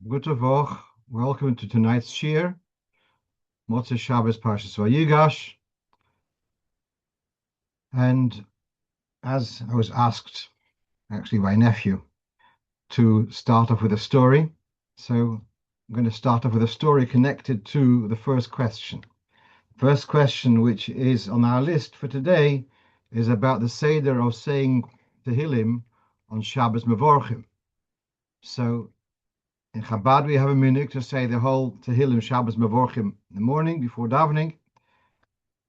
Gute Woche. Welcome to tonight's Shir, Motzei Shabbos Parshas Vayigash. And as I was asked, actually by nephew, to start off with a story, so I'm going to start off with a story connected to the first question. First question, which is on our list for today, is about the Seder of saying Tehillim on Shabbos Mevorchim. So in Chabad, we have a minute to say the whole Tehillim Shabbos Mevorchim in the morning before davening.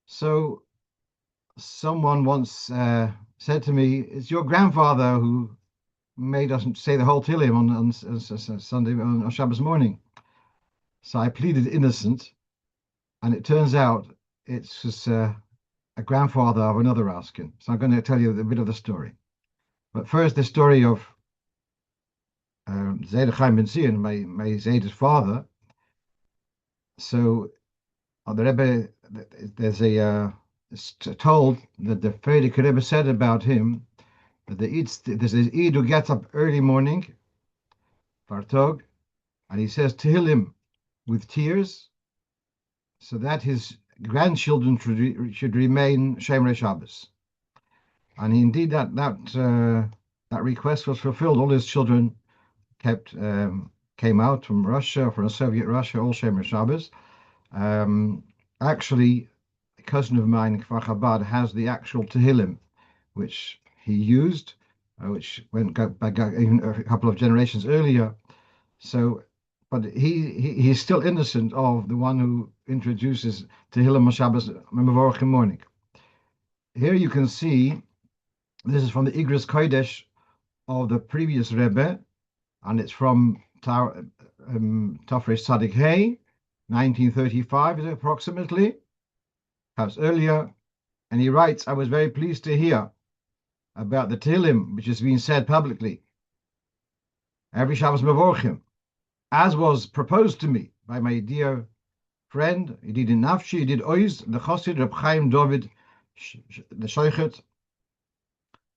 So someone once said to me, "It's your grandfather who made us say the whole Tehillim on Sunday, on Shabbos morning." So I pleaded innocent, and it turns out it's just a grandfather of another Raskin. So I'm going to tell you a bit of the story. But first, the story of Zeder Chaim Ben Zion, my Zeder's father. So the Rebbe, there's it's told that the Frierdiker Rebbe said about him that there's an Eid who gets up early morning, Vartog, and he says Tehillim with tears, so that his grandchildren should remain Shemrei Shabbos. And indeed, that request was fulfilled. All his children came out from Russia, from Soviet Russia, all Shemrei Shabbos. Actually, a cousin of mine, Kfar Chabad, has the actual Tehillim, which he used, which went back even a couple of generations earlier. So, but he's still innocent of the one who introduces Tehillim on Shabbos Mevorchim morning. Here you can see, this is from the Igros Kodesh of the previous Rebbe, and it's from Tafresh Tzadik Hey, 1935 approximately, perhaps earlier. And he writes, "I was very pleased to hear about the Tehillim, which has been said publicly every Shabbos Mevorchim, as was proposed to me by my dear friend, Yedid Nafshi, Yedid Oiz, the Chassid Reb Chaim David, the Shoichet,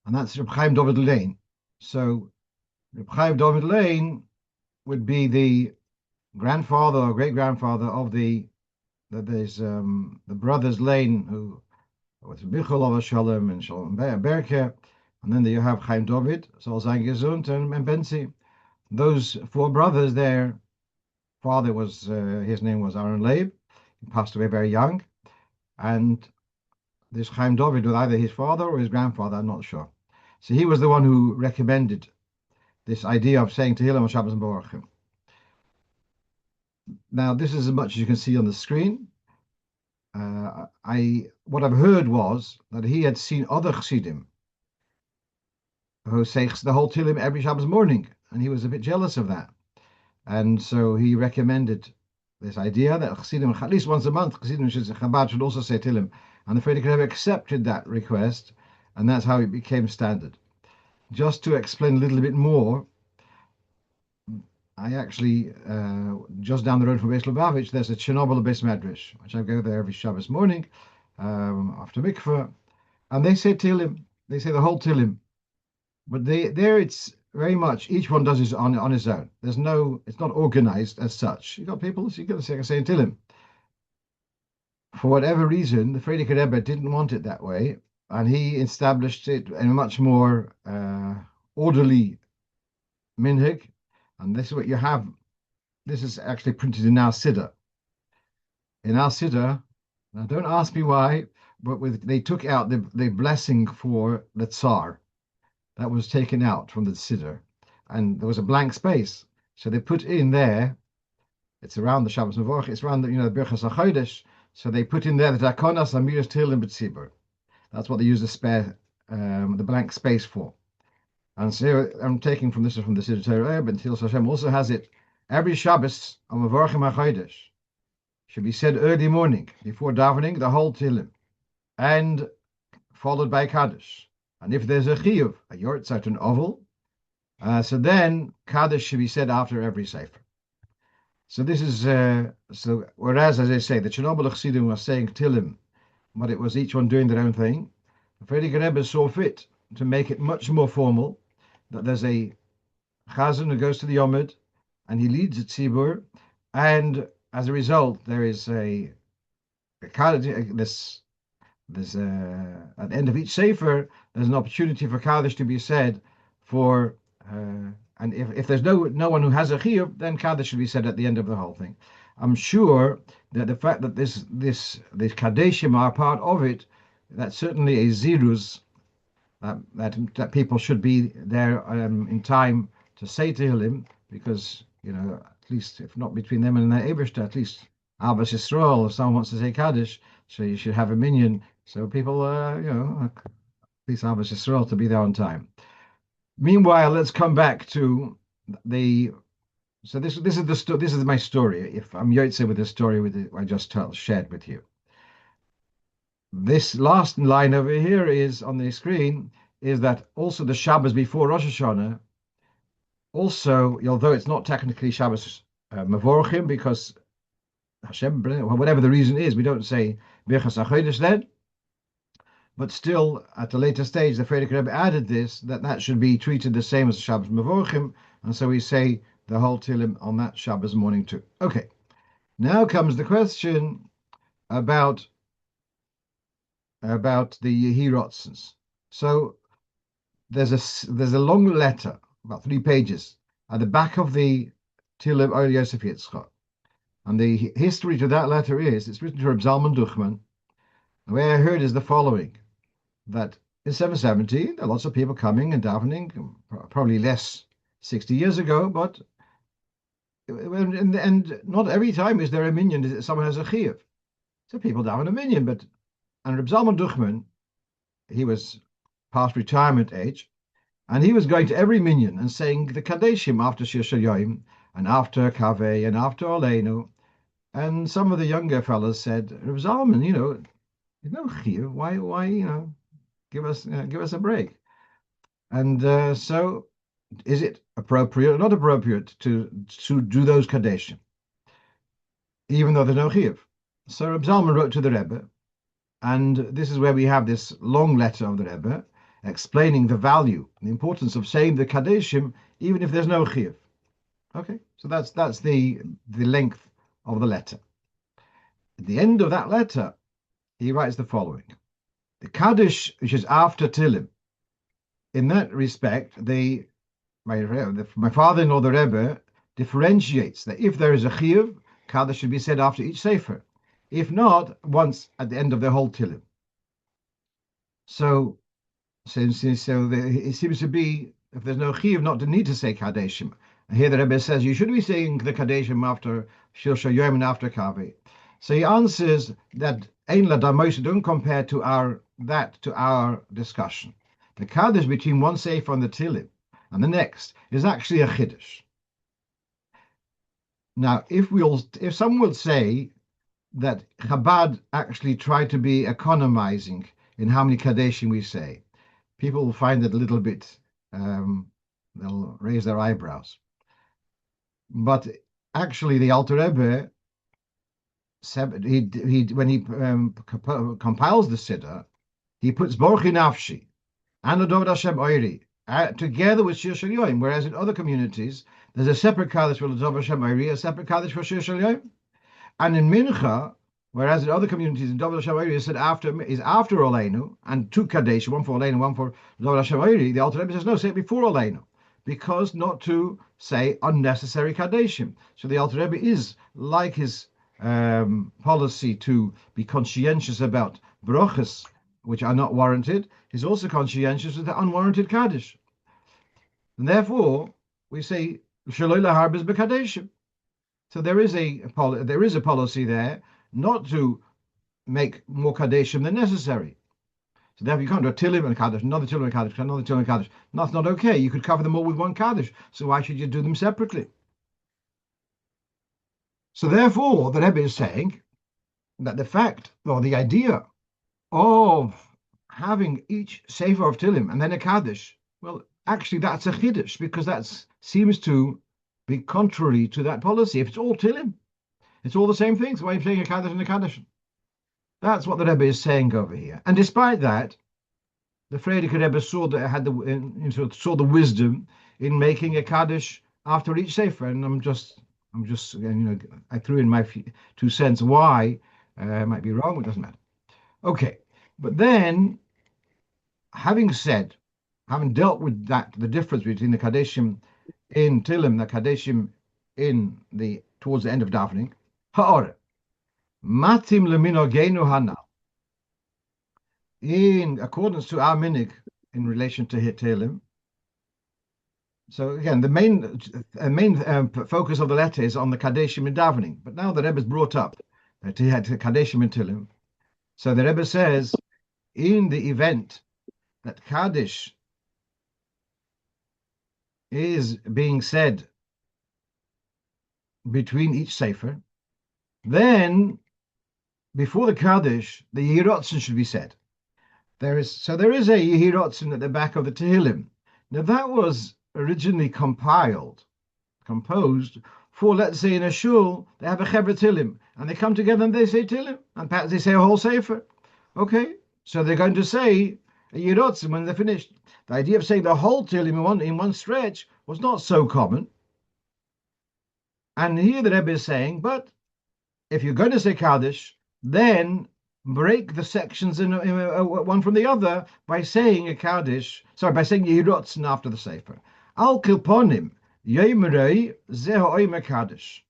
and that's Reb Chaim David Lane." So Reb Chaim David Lane would be the grandfather or great-grandfather of the brothers Lane, who was Michal of Shalom and Shalom Berke, and then you have Chaim David, Sol Zayin Gesund, and Benzi. Those four brothers, their father was, his name was Aaron Leib. He passed away very young. And this Chaim David was either his father or his grandfather, I'm not sure. So he was the one who recommended this idea of saying Tehillim on Shabbos and Mevorchim. Now, this is as much as you can see on the screen. What I've heard was that he had seen other Chassidim who say the whole Tehillim every Shabbos morning, and he was a bit jealous of that. And so he recommended this idea that Chassidim, at least once a month, Chassidim Chabad should also say Tehillim. And the Frierdiker Rebbe accepted that request, and that's how it became standard. Just to explain a little bit more, I actually, just down the road from Beis Lubavitch, there's a Chernobyl Beis Medrash, which I go there every Shabbos morning after mikveh, and they say Tehillim. They say the whole Tehillim, but there it's very much each one does it on his own. There's no, it's not organized as such. You got people, so you got to say Tehillim. For whatever reason, the Frierdiker Rebbe didn't want it that way, and he established it in a much more orderly minhag. And this is what you have. This is actually printed in our Siddur. In our Siddur, now don't ask me why, but they took out the blessing for the Tsar. That was taken out from the Siddur. And there was a blank space. So they put in there, it's around the Shabbos Mevorach, it's around the Birchas HaChodesh. So they put in there the Takonas Amiras Tehillim B'tzibur. That's what they use the spare, the blank space for. And so I'm taking from the Siddur Torah, but Tehillas Hashem also has it. Every Shabbos on Mevorachim HaChodesh should be said early morning before davening, the whole Tehillim, and followed by Kaddish. And if there's a chiyuv, a yortzeit, an oval, so then Kaddish should be said after every sefer. So this is so. Whereas, as I say, the Chernobyl Chassidim was saying Tehillim, but it was each one doing their own thing. The Frierdiker Rebbe saw fit to make it much more formal. That there's a chazan who goes to the Yomid, and he leads the tzibur, and as a result, there is a this there's at the end of each sefer, there's an opportunity for Kaddish to be said for, and if there's no one who has a chiyuv, then Kaddish should be said at the end of the whole thing. I'm sure that the fact that these Kaddishim are part of it, that's certainly a ziruz that people should be there in time to say to him, because at least if not between them and the Ebershter, at least Abbas Yisrael, if someone wants to say Kaddish, so you should have a minyan. So people, at least Abbas Yisrael to be there on time. Meanwhile, let's come back to the. So this is this is my story. If I'm Yotze with the story I just shared with you. This last line over here is on the screen, is that also the Shabbos before Rosh Hashanah, also, although it's not technically Shabbos Mevorchim, because Hashem, whatever the reason is, we don't say Birchas HaChodesh then, but still, at a later stage, the Frierdiker Rebbe added that should be treated the same as Shabbos Mevorchim, and so we say the whole Tehillim on that Shabbos morning too. Okay, now comes the question about the Yehirotzens. So there's a long letter, about 3 pages, at the back of the Tehillim Or Yosef Yitzchak. And the history to that letter it's written to Reb Zalman Duchman. The way I heard is the following, that in 770, there are lots of people coming and davening, probably less 60 years ago, but and not every time is there a minyan, someone has a chiyuv. So people daven a minyan, and Reb Zalman Duchman, he was past retirement age, and he was going to every minyan and saying the Kadeshim after Shir Shayoim, and after Kaveh, and after Oleinu. And some of the younger fellows said, Reb Zalman, there's no chiyuv. Why, give us a break. And so, is it appropriate or not appropriate to do those Kadeshim, even though there's no chiyuv? So Reb Zalman wrote to the Rebbe, and this is where we have this long letter of the Rebbe explaining the value, the importance of saying the Kadeshim, even if there's no chiyuv. Okay, so that's the length of the letter. At the end of that letter, he writes the following: the Kaddish, which is after Tehillim, in that respect, my father-in-law, the Rebbe, differentiates that if there is a chiyuv, Kaddish should be said after each sefer. If not, once at the end of the whole Tehillim. So it seems to be, if there's no chiyuv, not to need to say Kadeshim. And here the Rebbe says you should be saying the Kadeshim after Shir Shayoim and after Kaveh. So he answers that Ein Ladamosh, don't compare to our discussion. The Kaddish between one sefer on the Tehillim and the next is actually a chiddush. Now, if someone would say that Chabad actually tried to be economizing in how many Kadeshim we say, people will find it a little bit, they'll raise their eyebrows. But actually, the Alter Rebbe, when he compiles the Siddur, he puts Borchi Nafshi and Adov Hashem Oiri together with Shir Shel Yoim, whereas in other communities, there's a separate Kaddish for Adov Hashem Oiri, a separate Kaddish for Shir Shel Yoim. And in Mincha, whereas in other communities, in Adov Hashem Oiri is said after Oleinu, and 2 Kadesh, one for Oleinu, one for Adov Hashem Oiri, the Alter Rebbe says, no, say it before Oleinu, because not to say unnecessary Kadeshim. So the Alter Rebbe is, like his policy to be conscientious about brochas, which are not warranted, is also conscientious of the unwarranted Kaddish. And therefore, we say, Shaloi laharbez b'Kadeshim. So there is a policy there not to make more Kadeshim than necessary. So therefore you can't do a Tehillim and a Kaddish, another Tehillim and a Kaddish, another Tehillim and a Kaddish. That's not okay. You could cover them all with one Kaddish. So why should you do them separately? So therefore, the Rebbe is saying that the fact, or the idea of having each Sefer of Tehillim and then a Kaddish, well, actually that's a Chiddush, because that seems to be contrary to that policy. If it's all Tehillim, it's all the same thing. So why are you saying a Kaddish and a Kaddish? That's what the Rebbe is saying over here. And despite that, the Frierdiker Rebbe saw the wisdom in making a Kaddish after each sefer, and I threw in my 2 cents why. I might be wrong, but it doesn't matter. Okay, but then having dealt with that, the difference between the Kadeshim in Tilim, the Kadeshim in the towards the end of davening, Ha'or, Matim leminogenu hana, in accordance to our minig in relation to Tilim. So again, the main focus of the letter is on the Kadeshim in davening, but now the Rebbe is brought up to Kadeshim in Tilim. So the Rebbe says, in the event that Kaddish is being said between each sefer, then before the Kaddish, the Yehirotzen should be said. There is a Yehirotzen at the back of the Tehillim. Now that was originally composed for, let's say, in a shul, they have a Chevra Tehillim, and they come together and they say Tehillim, and perhaps they say a whole sefer. Okay, so they're going to say a Yehirotzen when they're finished. The idea of saying the whole Tehillim in one stretch was not so common. And here the Rebbe is saying, but if you're going to say Kaddish, then break the sections in one from the other by saying by saying Yehirotzen after the Sefer. Al Kilponim, Yemerei Zehoime Kaddish.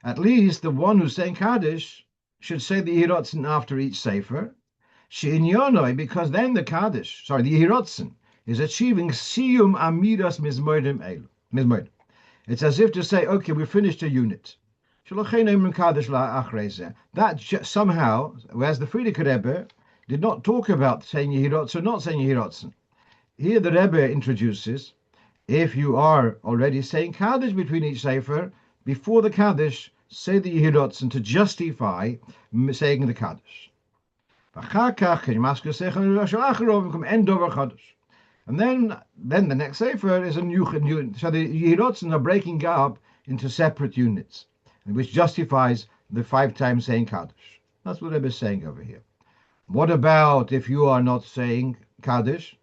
At least the one who's saying Kaddish should say the Yehirotzen after each Sefer. She'inyonoi, because then the Yehirotzen, is achieving Siyum Amidas Mizmoidim Elu. It's as if to say, okay, we finished a unit. That somehow, whereas the Frierdiker Rebbe did not talk about saying Yehirotzen or not saying Yehirotzen. Here the Rebbe introduces, if you are already saying Kaddish between each Sefer, before the Kaddish, say the Yehirotzen to justify saying the Kaddish. And then the next Sefer is a new. So the Yehirotzen are breaking up into separate units, which justifies the 5 times saying Kaddish. That's what Rebbe is saying over here. What about if you are not saying Kaddish?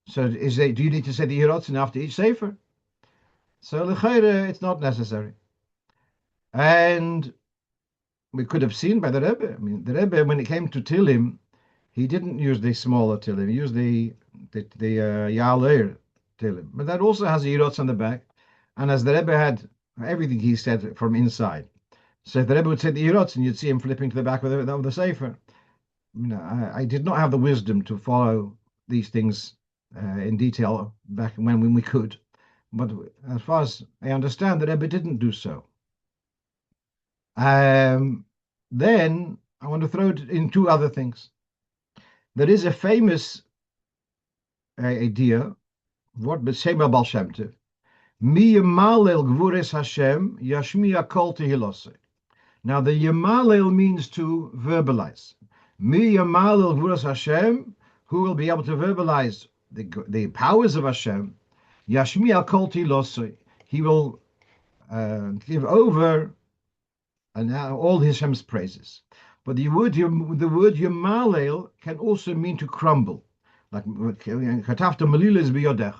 So do you need to say the Yehirotzen after each Sefer? So l'chayre, it's not necessary. And we could have seen by the Rebbe. I mean, the Rebbe, when it came to Tilim, he didn't use the smaller Tilim. He used the Ya'aleh Tilim. But that also has a Yehirotzen on the back. And as the Rebbe had everything he said from inside. So if the Rebbe would say the Yehirotzen, you'd see him flipping to the back of the Sefer. I did not have the wisdom to follow these things in detail back when we could. But as far as I understand, the Rebbe didn't do so. Then I want to throw in 2 other things. There is a famous idea, what b'Shem Baal Shem Tov, Mi Yemalel Gvures Hashem Yashmiya Kol Tehilosei. Now the Yemalel means to verbalize. Mi Yemalel Gvures Hashem, who will be able to verbalize the powers of Hashem, Yashmiya Kol Tehilosei. He will give over all Hashem's praises. But the word Yemalel can also mean to crumble, like Katafta Melilas B'Yodech.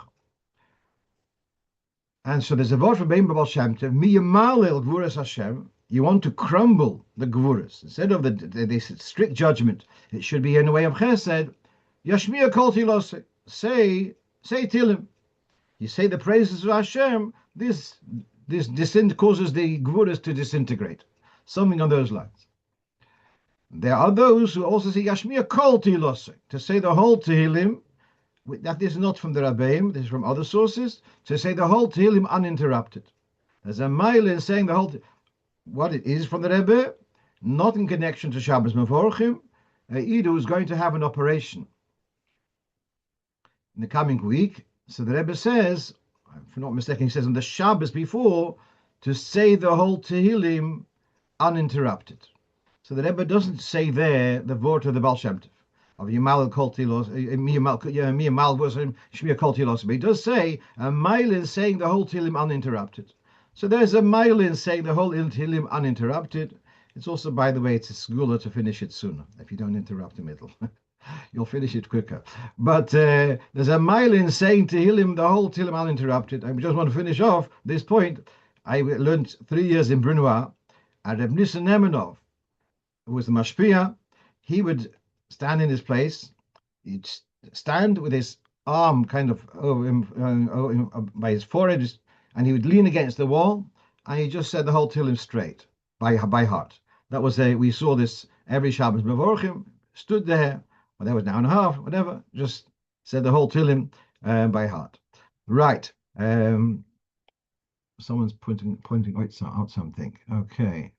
And so there's a word from Bein Baal Shem Tov, Mi Yemalel Gvuras Hashem. You want to crumble the Gvuras instead of the strict judgment. It should be in a way of Chesed. Yashmiya Kol Tehilosei. Say Tilim. You say the praises of Hashem. This causes the Gvuras to disintegrate. Something on those lines. There are those who also say Yashmiya Kol Tehilosei, to say the whole Tehillim. That is not from the Rabbeim, this is from other sources, to say the whole Tehillim uninterrupted. There's a mile in saying the whole, what it is from the Rebbe, not in connection to Shabbos Mevorchim. Eid who is going to have an operation in the coming week. So the Rebbe says, if I'm not mistaken, he says on the Shabbos before, to say the whole Tehillim uninterrupted. So the Rebbe doesn't say there the word of the Baal Shem Tov of Yemal Kol Tehillos, Yemal was Shmiya Kol Tehillos. But he does say a mile in saying the whole Tehillim uninterrupted. So there's a mile in saying the whole Tehillim uninterrupted. It's also, by the way, it's a segula to finish it sooner if you don't interrupt the middle. You'll finish it quicker. But there's a mile in saying Tehillim, the whole Tehillim uninterrupted. I just want to finish off this point. I learned 3 years in Brunua, and Reb Nissen Nemenov, who was the mashpia, he would stand in his place. He'd stand with his arm kind of over him, by his forehead, and he would lean against the wall, and he just said the whole Tehillim straight by heart. That was we saw this every Shabbos Mevorchim, stood there, well, that was an hour and a half, whatever, just said the whole Tehillim by heart. Right. Someone's pointing out something. Okay.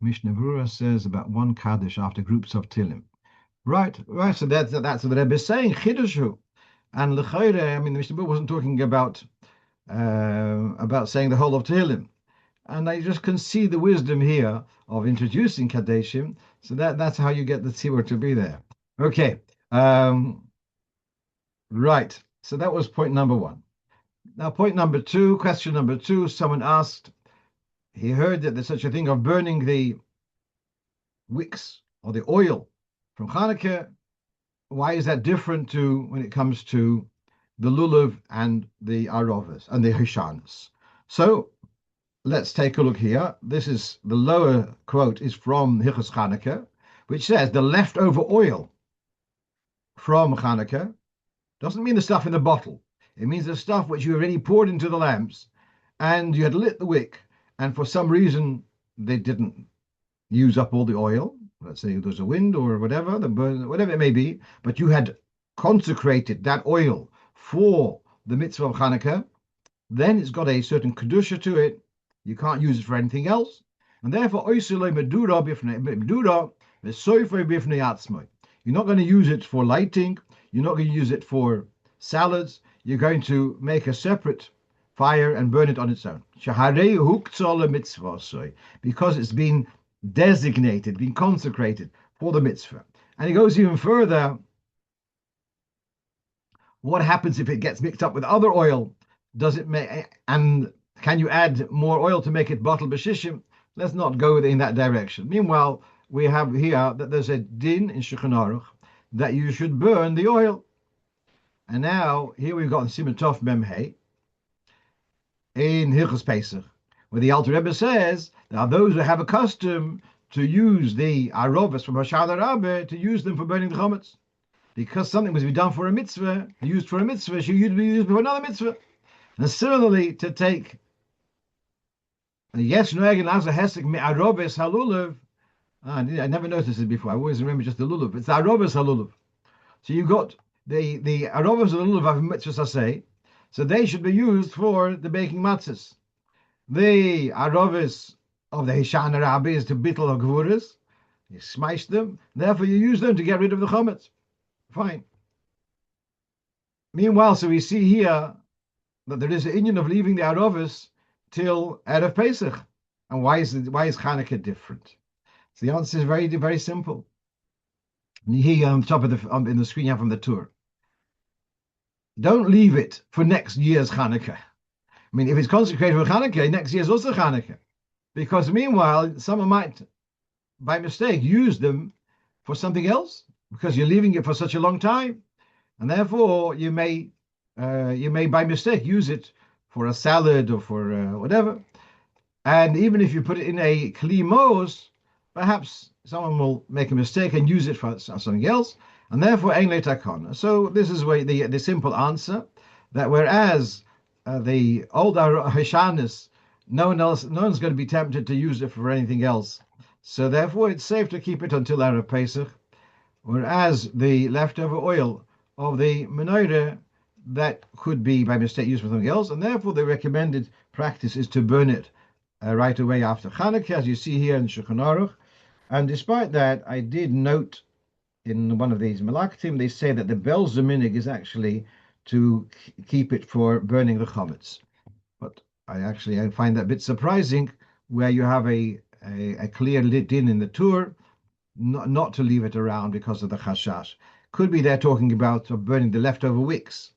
Mishnah Brura says about one Kaddish after groups of Tehillim. Right. So that's what the Rebbe is saying. Chidushu. And L'chayre, I mean, the Mishnah Brura wasn't talking about saying the whole of Tehillim. And I just can see the wisdom here of introducing Kadeshim. So that's how you get the tzibur to be there. Okay. Right. So that was point number one. Now, point number two, question number two, someone asked, he heard that there's such a thing of burning the wicks or the oil from Hanukkah. Why is that different to when it comes to the lulav and the arovas and the hishanas? So let's take a look here. This is the lower quote is from Hilchos Hanukkah, which says the leftover oil from Hanukkah doesn't mean the stuff in the bottle. It means the stuff which you already poured into the lamps and you had lit the wick, and for some reason they didn't use up all the oil. Let's say there's a wind or whatever, whatever it may be, but you had consecrated that oil for the mitzvah of Hanukkah. Then it's got a certain kedusha to it. You can't use it for anything else, and therefore you're not going to use it for lighting. You're not going to use it for salads. You're going to make a separate fire and burn it on its own. Because it's been designated, been consecrated for the mitzvah. And he goes even further. What happens if it gets mixed up with other oil? Does it make, and can you add more oil to make it bottle b'shishim? Let's not go in that direction. Meanwhile, we have here that there's a din in Shulchan Aruch that you should burn the oil. And now, here we've got Siman Tov Mem Hey in Hilchos Pesach, where the Alter Rebbe says there are those who have a custom to use the arovas from Hoshana Rabbah to use them for burning the chametz. Because something was to be done for a mitzvah, used for a mitzvah, should be used for another mitzvah. And similarly, to take yes, noegin as a hesek me arovas halulav. I never noticed it before. I always remember just the lulav. It's the arovas halulav. So you got the arovas of the lulav of mitzvahs say, so they should be used for the baking matzahs. The arovas of the Hishana Rabbi is to bittel of gvuras. You smash them, therefore you use them to get rid of the chametz. Fine. Meanwhile, so we see here that there is an inyan of leaving the arovas till Erev Pesach. And why is Hanukkah different? So the answer is very, very simple. And here on top of in the screen you have from the tour. Don't leave it for next year's Hanukkah. I mean, if it's consecrated for Hanukkah, next year's also Hanukkah. Because meanwhile, someone might, by mistake, use them for something else because you're leaving it for such a long time. And therefore, you may by mistake use it for a salad or for whatever. And even if you put it in a kli mos, perhaps someone will make a mistake and use it for something else, and therefore ein le takana. So this is where the simple answer, that whereas the old Hishanis, no one's going to be tempted to use it for anything else. So therefore it's safe to keep it until Erev Pesach, whereas the leftover oil of the menorah, that could be by mistake used for something else, and therefore the recommended practice is to burn it right away after Chanukah, as you see here in Shulchan Aruch. And despite that, I did note in one of these Malaktim, they say that the Bel Zeminig is actually to keep it for burning the chametz. But I find that a bit surprising, where you have a clear lit in the tour, not to leave it around because of the chashash. Could be they're talking about burning the leftover wicks.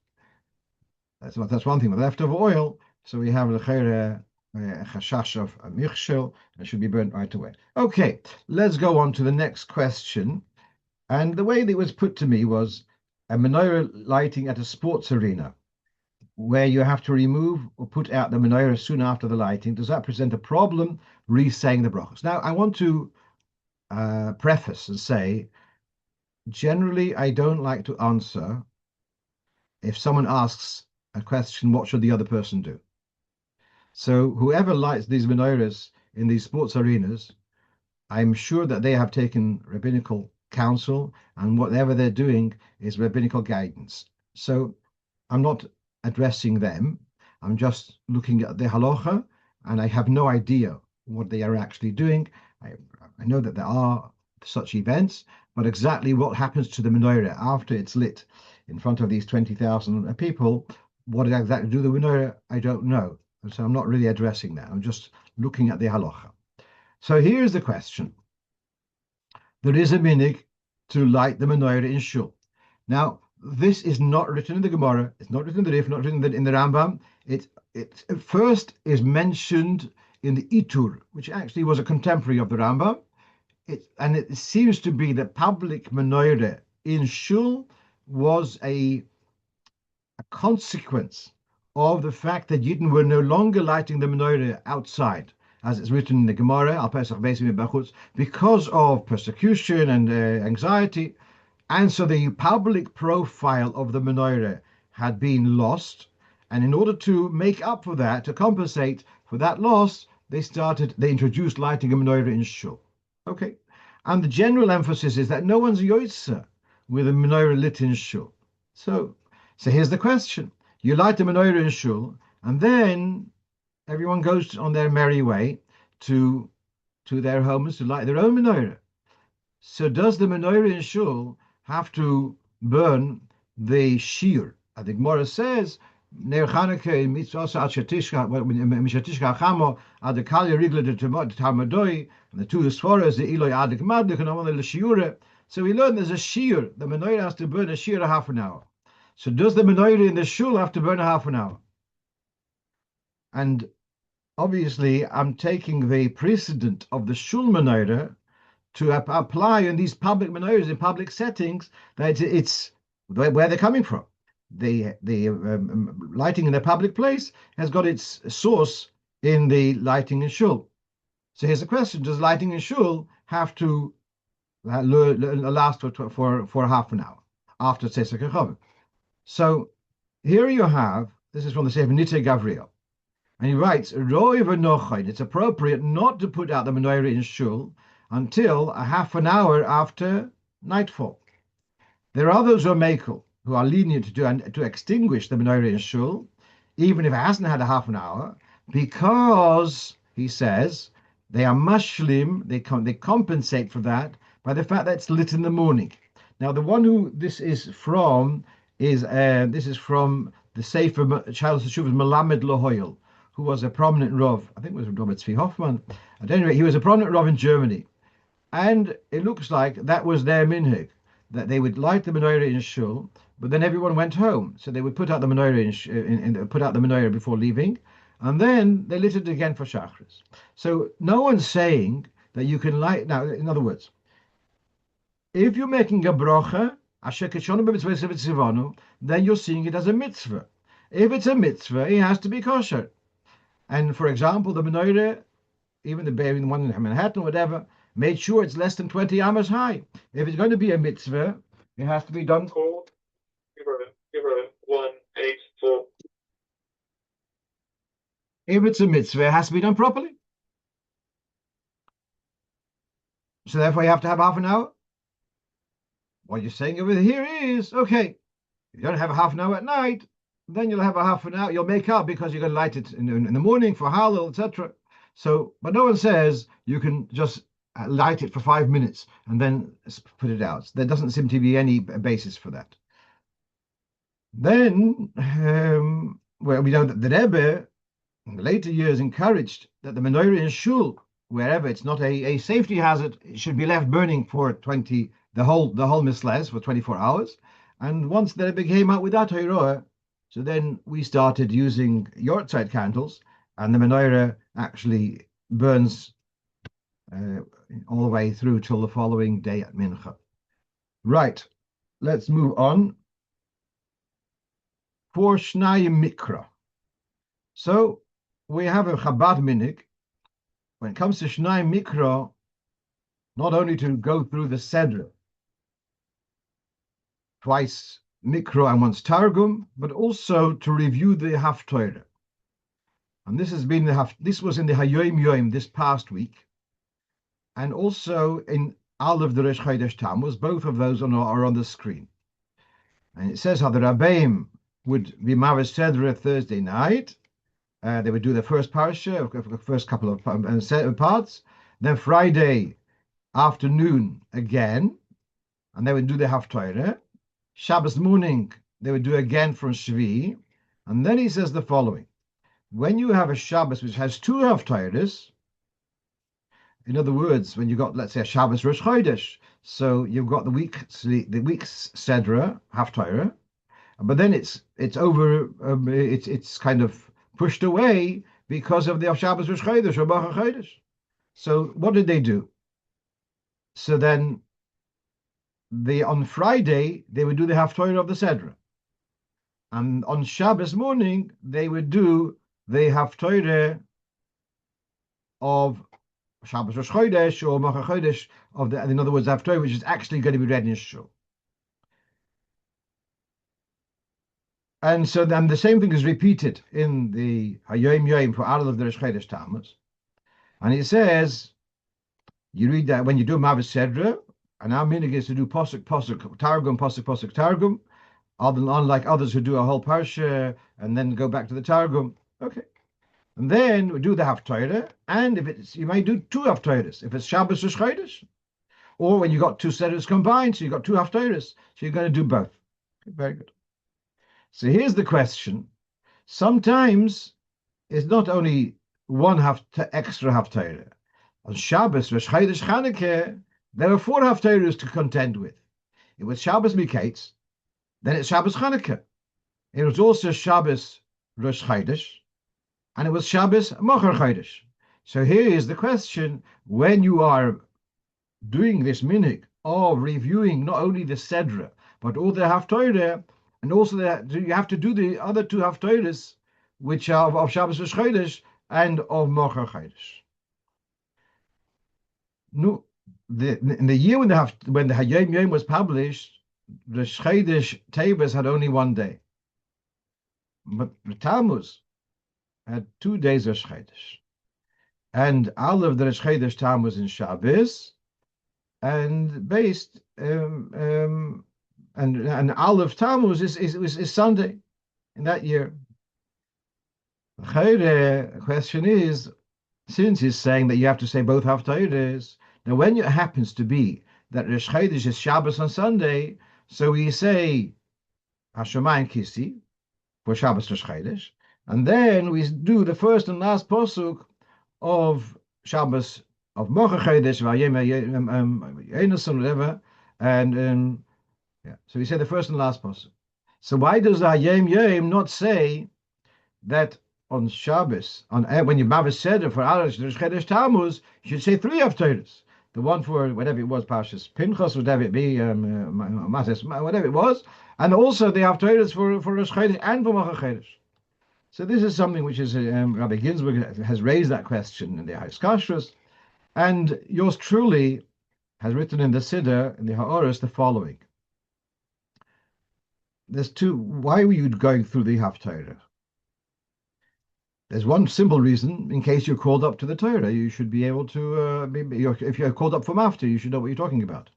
That's one thing. With leftover oil, so we have the chashash of a michshel, and it should be burnt right away. Okay, let's go on to the next question. And the way that it was put to me was a menorah lighting at a sports arena where you have to remove or put out the menorah soon after the lighting. Does that present a problem re-saying the brachos? Now, I want to preface and say, generally, I don't like to answer if someone asks a question, what should the other person do? So whoever lights these menorahs in these sports arenas, I'm sure that they have taken rabbinical counsel, and whatever they're doing is rabbinical guidance. So I'm not addressing them. I'm just looking at the halacha, and I have no idea what they are actually doing. I, I know that there are such events, but exactly what happens to the menorah after it's lit in front of these 20,000 people, what exactly do the menorah, I don't know. So I'm not really addressing that. I'm just looking at the halacha. So here's the question. There is a minhag to light the menorah in shul. Now, this is not written in the Gemara. It's not written in the Rif, not written in the Rambam. It first is mentioned in the Itur, which actually was a contemporary of the Rambam. And it seems to be that public menorah in shul was a consequence of the fact that Yidden were no longer lighting the menorah outside, as it's written in the Gemara, Al Pesach Beis Bachutz, because of persecution and anxiety. And so the public profile of the menorah had been lost. And in order to make up for that, to compensate for that loss, they introduced lighting a menorah in shul. Okay. And the general emphasis is that no one's yoitza with a menorah lit in shul. So here's the question. You light the menorah in shul, and then everyone goes on their merry way to their homes to light their own menorah. So does the menorah in shul have to burn the shear? I think Gemara says, Ner Chanukah mitzvah ad shetishka mishatishka chamo ad kalya rigla de tamadoi, and the two sforas the Eloi ad gmadlik and the shiura. So we learn there's a shear. The menorah has to burn a shear a half an hour. So does the menorah in the shul have to burn a half an hour? And obviously, I'm taking the precedent of the shul menorah to apply in these public menorahs in public settings. That it's where they're coming from. The lighting in a public place has got its source in the lighting in shul. So here's the question: does lighting in shul have to last for half an hour after Tzesek Chavim? So here you have, this is from the Sefer Nitei Gavriel, and he writes, it's appropriate not to put out the menorah in shul until a half an hour after nightfall. There are those who are makel, who are lenient to extinguish the menorah in shul, even if it hasn't had a half an hour, because, he says, they are mashlim, they compensate for that by the fact that it's lit in the morning. Now, the one who this is from is from the Sefer Charles Teshuvah's Melamed Lohoyel, who was a prominent Rav. I think it was Robert Tzvi Hoffman. At any rate, he was a prominent Rav in Germany. And it looks like that was their minhag, that they would light the menorah in shul, but then everyone went home. So they would put out the menorah put out the menorah before leaving, and then they lit it again for Shachris. So no one's saying that you can light. Now, in other words, if you're making a brocha, then you're seeing it as a mitzvah. If it's a mitzvah, it has to be kosher. And for example, the menorah, even the one in Manhattan or whatever, made sure it's less than 20 amos high. If it's going to be a mitzvah, it has to be done. If it's a mitzvah, it has to be done properly. So therefore, you have to have half an hour. What you're saying over here is, okay, if you don't have a half an hour at night, then you'll have a half an hour. You'll make up because you're going to light it in the morning for Hallel, etc. So, but no one says you can just light it for 5 minutes and then put it out. There doesn't seem to be any basis for that. Then, well, we know that the Rebbe in the later years encouraged that the menorah in shul, wherever it's not a safety hazard, it should be left burning for the whole misles for 24 hours. And once the Rebbe came out with that Torah, so then we started using yortzeit candles, and the menorah actually burns all the way through till the following day at mincha. Right, let's move on. For Shnai Mikra. So we have a Chabad minig. When it comes to Shnai Mikra, not only to go through the Seder, twice Mikra and once Targum, but also to review the Haftorah. And this was in the Hayoim Yoim this past week, and also in Aleph the Resh Chodesh Tammuz. Both of those are on the screen. And it says how the Rabbeim would be Mavis Seder Thursday night. They would do the first parasha, the first couple of parts. Then Friday afternoon again, and they would do the Haftorah. Shabbos morning, they would do again from Shvi. And then he says the following. When you have a Shabbos which has two Haftorahs, in other words, when you've got, let's say, a Shabbos Rosh Chodesh, so you've got the week's Sedra, Haftarah, but then it's over, it's kind of pushed away because of the Shabbos Rosh Chodesh or Bachar Chodesh. So what did they do? So then on Friday they would do the Haftarah of the Sedra, and on Shabbos morning they would do the Haftarah of Shabbos Rosh Chodesh or Bachar Chodesh in other words, Haftarah, which is actually going to be read in Shul. And so then the same thing is repeated in the Hayoim Yoim for Aleph of the Rosh Chodesh Tammuz. And it says, you read that when you do Mavis Sedra, and our meaning is to do Posuk, Targum, Posuk, Targum, unlike others who do a whole Parsha and then go back to the Targum. Okay. And then we do the Haftarah, and you may do two Haftarahs, if it's Shabbos Rosh Chodesh, or when you got two Sedras combined, so you got two Haftarahs, so you're going to do both. Okay, very good. So here's the question. Sometimes it's not only one extra Haftarah. On Shabbos, Rosh Chodesh Chanukah, there were four Haftarahs to contend with. It was Shabbos Miketz, then it's Shabbos Chanukah. It was also Shabbos Rosh Chodesh, and it was Shabbos Machar Chodesh. So here is the question, when you are doing this minhag of reviewing not only the Sedra, but all the Haftarah, and also you have to do the other two Haftarahs, which are of Shabbos Rosh Chodesh and of Machar Chodesh. No, in the year when the Hayom Yom was published, the Chodesh Teves had only one day, but the Tammuz had 2 days of Chodesh, and all of the Chodesh Tammuz in Shabbos, and based and Aleph Tammuz is Sunday in that year. The question is, since he's saying that you have to say both Haftarahs, now when it happens to be that Rosh Chodesh is Shabbos on Sunday, so we say Hashemayim Kisi for Shabbos Rosh Chodesh, and then we do the first and last posuk of Shabbos of Machar Chodesh, whatever, and yeah. So we say the first and last posuk. So why does the Hayom Yom not say that on Shabbos, when you Mavis Seder for Anash Rosh Chodesh Tammuz, you should say 3 Haftarahs. The one for whatever it was, Parshas Pinchas, whatever it be, whatever it was, and also the Haftarahs for Rosh Chodesh and for Machar Chodesh. So this is something which is Rabbi Ginsburg has raised that question in the Haiskashrus, and yours truly has written in the Siddur, in the Ha'oros, the following. There's two. Why were you going through the Haftarah? There's one simple reason. In case you're called up to the Torah, you should be able to. If you're called up from after, you should know what you're talking about.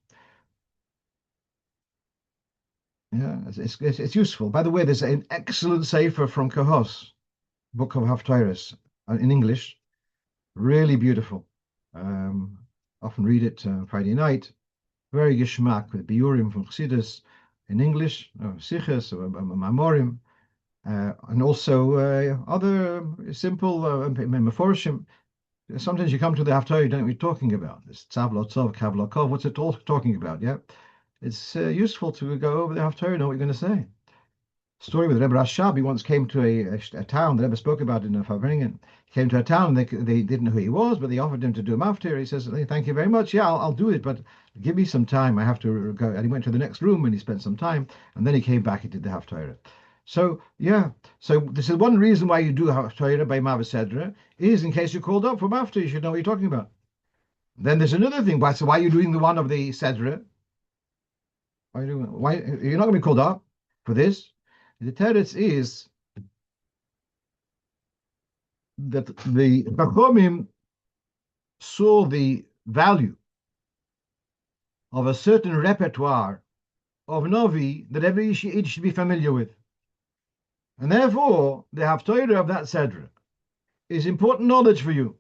Yeah, it's useful. By the way, there's an excellent sefer from Kahos, Book of Haftarahs, in English. Really beautiful. Often read it Friday night. Very geschmack with biurim from Chassidus in English, siches, mamorim. And also other simple meforshim. Sometimes you come to the Haftarah, you don't know what you're talking about. This tzav lotzov, kav lokov, what's it all talking about? Yeah, it's useful to go over the Haftarah, know what you're going to say. story with Rebbe Rashab. He once came to a town. The Rebbe spoke about it in Fabringen. He came to a town. They didn't know who he was, but they offered him to do him after. He says, "Hey, thank you very much. Yeah, I'll do it, but give me some time. I have to go." And he went to the next room and he spent some time. And then he came back. He did the Haftarah. So yeah, so this is one reason why you do Haftarah by Mavasedra is in case you're called up from after. You should know what you're talking about. Then there's another thing. So why are you doing the one of the Sedra? Why you're not going to be called up for this? The teretz is that the Chachamim saw the value of a certain repertoire of Novi that every Yid should be familiar with. And therefore, the Haftorah of that Sedra is important knowledge for you.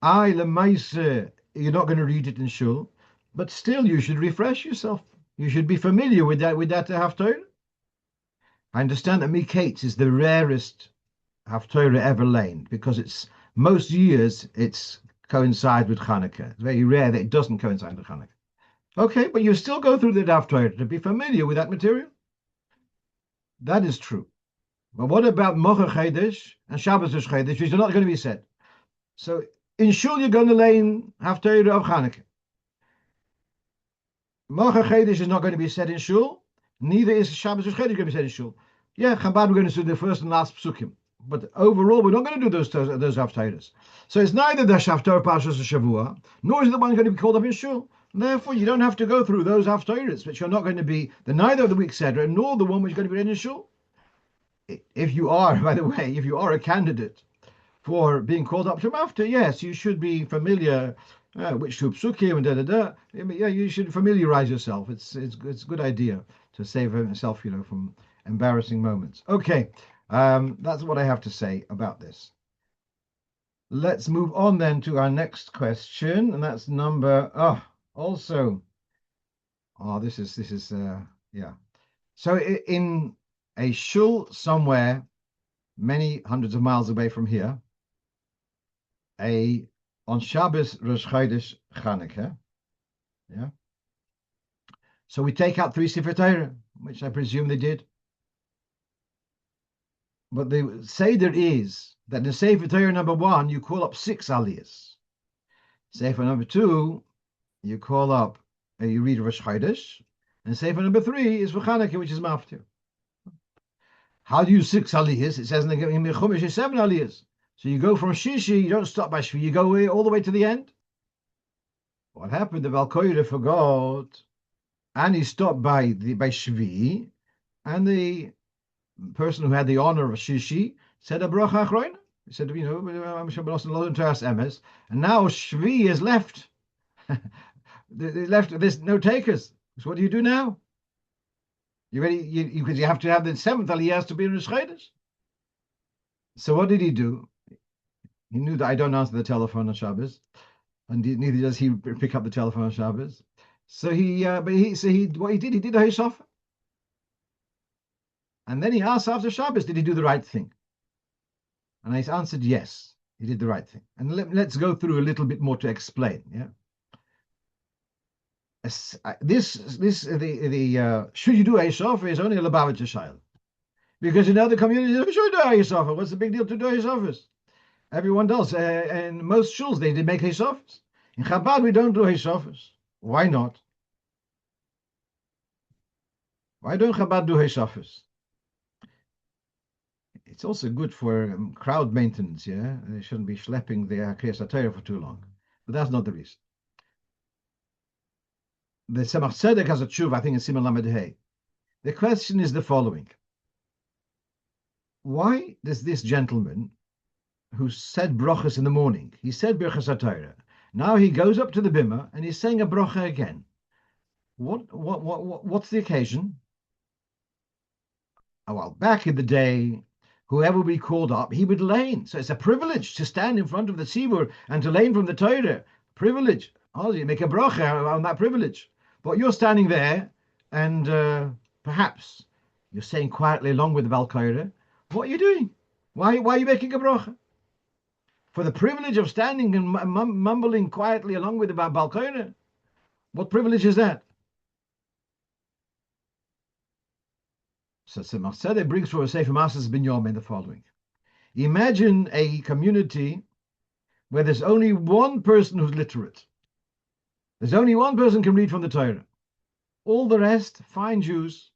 Lemaise, you're not going to read it in Shul, but still you should refresh yourself. You should be familiar with that Haftorah. I understand that Miketz is the rarest Haftorah ever lain because it's most years it's coincide with Hanukkah. It's very rare that it doesn't coincide with Hanukkah. Okay, but you still go through the Haftorah to be familiar with that material. That is true. But what about Mocha Chedesh and Shabbos Chedesh, which are not going to be said? So in Shul you're going to learn Haftarah of Hanukkah. Mocha Chedesh is not going to be said in Shul. Neither is Shabbos Chedesh going to be said in Shul. Yeah, Chabad we're going to do the first and last psukim. But overall, we're not going to do those Haftarahs. So it's neither the Haftarah Parshas Shavua, nor is the one going to be called up in Shul. Therefore, you don't have to go through those Haftarahs, which are not going to be neither of the week Sedra, nor the one which is going to be read in Shul. If you are, by the way, if you are a candidate for being called up to Mafta, yes, you should be familiar which two psukim and da. Yeah, you should familiarize yourself. It's a good idea to save yourself, from embarrassing moments. Okay, that's what I have to say about this. Let's move on then to our next question, and that's number. This is yeah. So in a shul somewhere, many hundreds of miles away from here, on Shabbos Rosh Chodesh Chanukah, yeah. So we take out 3 Sefer Torah, which I presume they did. But the Seder is that in Sefer Torah number 1, you call up 6 aliyahs. Sefer number 2, you call up, you read Rosh Chodesh, and Sefer number 3 is for Chanukah, which is Maftir. How do you 6 aliyahs? It says in the Chumash 7 aliyahs. So you go from Shishi, you don't stop by Shvi, you go all the way to the end. What happened? The Valkoyre forgot, and he stopped by Shvi, and the person who had the honor of Shishi said a bracha achroina. He said, and now Shvi is left. There's no takers. So what do you do now? You ready? Because you have to have the 7th aliyah to be in Rosh Chodesh. So what did he do? He knew that I don't answer the telephone on Shabbos, and neither does he pick up the telephone on Shabbos. So what he did a Hishofa. And then he asked after Shabbos, did he do the right thing? And I answered, yes, he did the right thing. And let's go through a little bit more to explain. Yeah. Should you do a Hishofa is only a Lubavitcher Shaila. Because in other communities, you should do a Hishofa. What's the big deal to do a Hishofa? Everyone does. And most shuls, they make Hisofas. In Chabad, we don't do Hisofas. Why not? Why don't Chabad do Hisofas? It's also good for crowd maintenance, yeah? They shouldn't be schlepping the Kriyas HaTorah for too long. But that's not the reason. The Tzemach Tzedek has a tshuva, I think, in Siman Lamed Hey. The question is the following. Why does this gentleman who said brachas in the morning, he said Birchas HaTorah, now he goes up to the bimah and he's saying a bracha again? What's the occasion? Well, back in the day, whoever we called up, he would lane. So it's a privilege to stand in front of the tzibur and to lane from the Torah. Privilege. Oh, you make a bracha on that privilege. But you're standing there and perhaps you're saying quietly along with the Valkoire, what are you doing? Why are you making a bracha? For the privilege of standing and mumbling quietly along with the Valkoire? What privilege is that? So Tzemach Tzedek brings for a Sefer Masas Binyamin the following. Imagine a community where there's only one person who's literate. There's only one person can read from the Torah. All the rest, fine Jews,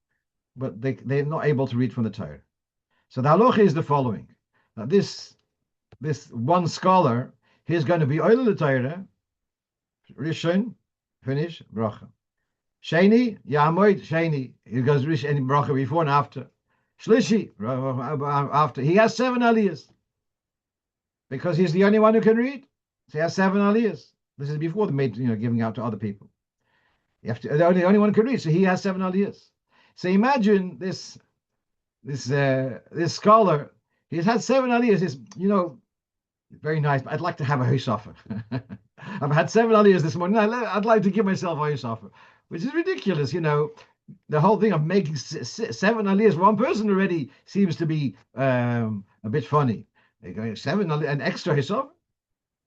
but they're not able to read from the Torah. So the halacha is the following. Now this one scholar, he's going to be Oil the Torah, Rishon, finish, bracha. Sheni, Yamoid, Sheni. He goes Rishon and bracha before and after. Shlishi, after. He has 7 aliyahs. Because he's the only one who can read. So he has 7 aliyahs. This is before the made, giving out to other people. You have to, the only one who can read, so he has 7 aliyahs. So imagine this scholar, he's had 7 aliyahs. He's, very nice, but I'd like to have a hosafer. I've had 7 aliyahs this morning. I'd like to give myself a hosafer, which is ridiculous. The whole thing of making 7 aliyahs for one person already seems to be a bit funny. They're going 7 an extra hosafer.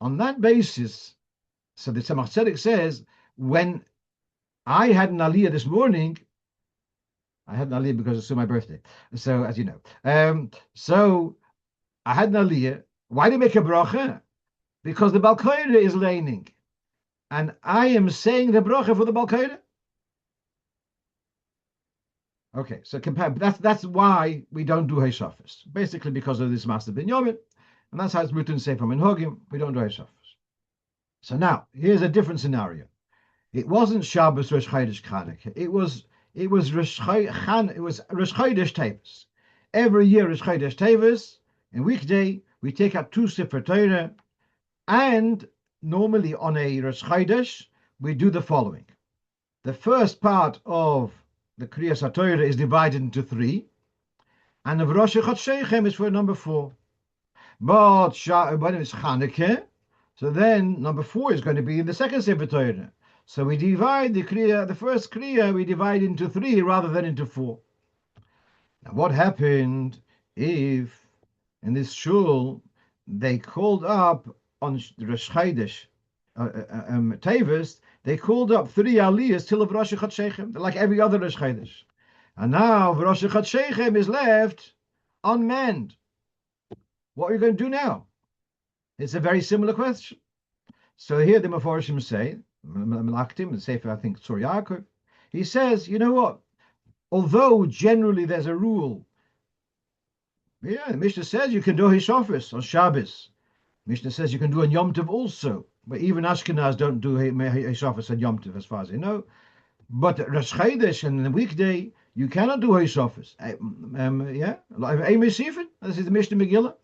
On that basis, so the Tzemach Tzedek says, when I had an aliyah this morning, I had an aliyah because it's my birthday. So, as you know. So, I had an aliyah. Why do you make a bracha? Because the Balkoira is laning. And I am saying the bracha for the Balkoira. Okay, so that's why we don't do Heshafis. Basically because of this Master Binyamin. And that's how it's written in Sefer Minhagim. We don't do Heshafis. So now, here's a different scenario. It wasn't Shabbos Rosh Chodesh Chanukah. It was Rosh Chodesh Tevis. Every year Rosh Chodesh Tevis, and weekday we take out 2 Sefer Torah, and normally on a Rosh Chodesh we do the following. The first part of the Kriyas HaTorah is divided into 3, and the Rosh Chodesh is for number 4. But when it's Chanukah, so then number 4 is going to be in the second Sefer Torah. So we divide the first Kriya, we divide into 3 rather than into 4. Now what happened if in this shul they called up on Rosh Chodesh Tevis, they called up 3 aliyahs till of Rosh Chodesh, like every other Rosh Chodesh. And now Rosh Chodesh is left unmanned. What are you going to do now? It's a very similar question. So here the Mefarshim say, Melachtim, the Sefer, I think, Tzur Yaakov, he says, you know what? Although generally there's a rule, the Mishnah says you can do Hishofis on Shabbos. Mishnah says you can do on Yom Tov also, but even Ashkenaz don't do Hishofis on Yom Tov as far as I know. But Rosh Chodesh and the weekday, you cannot do Hishofis. This is the Mishnah Megillah.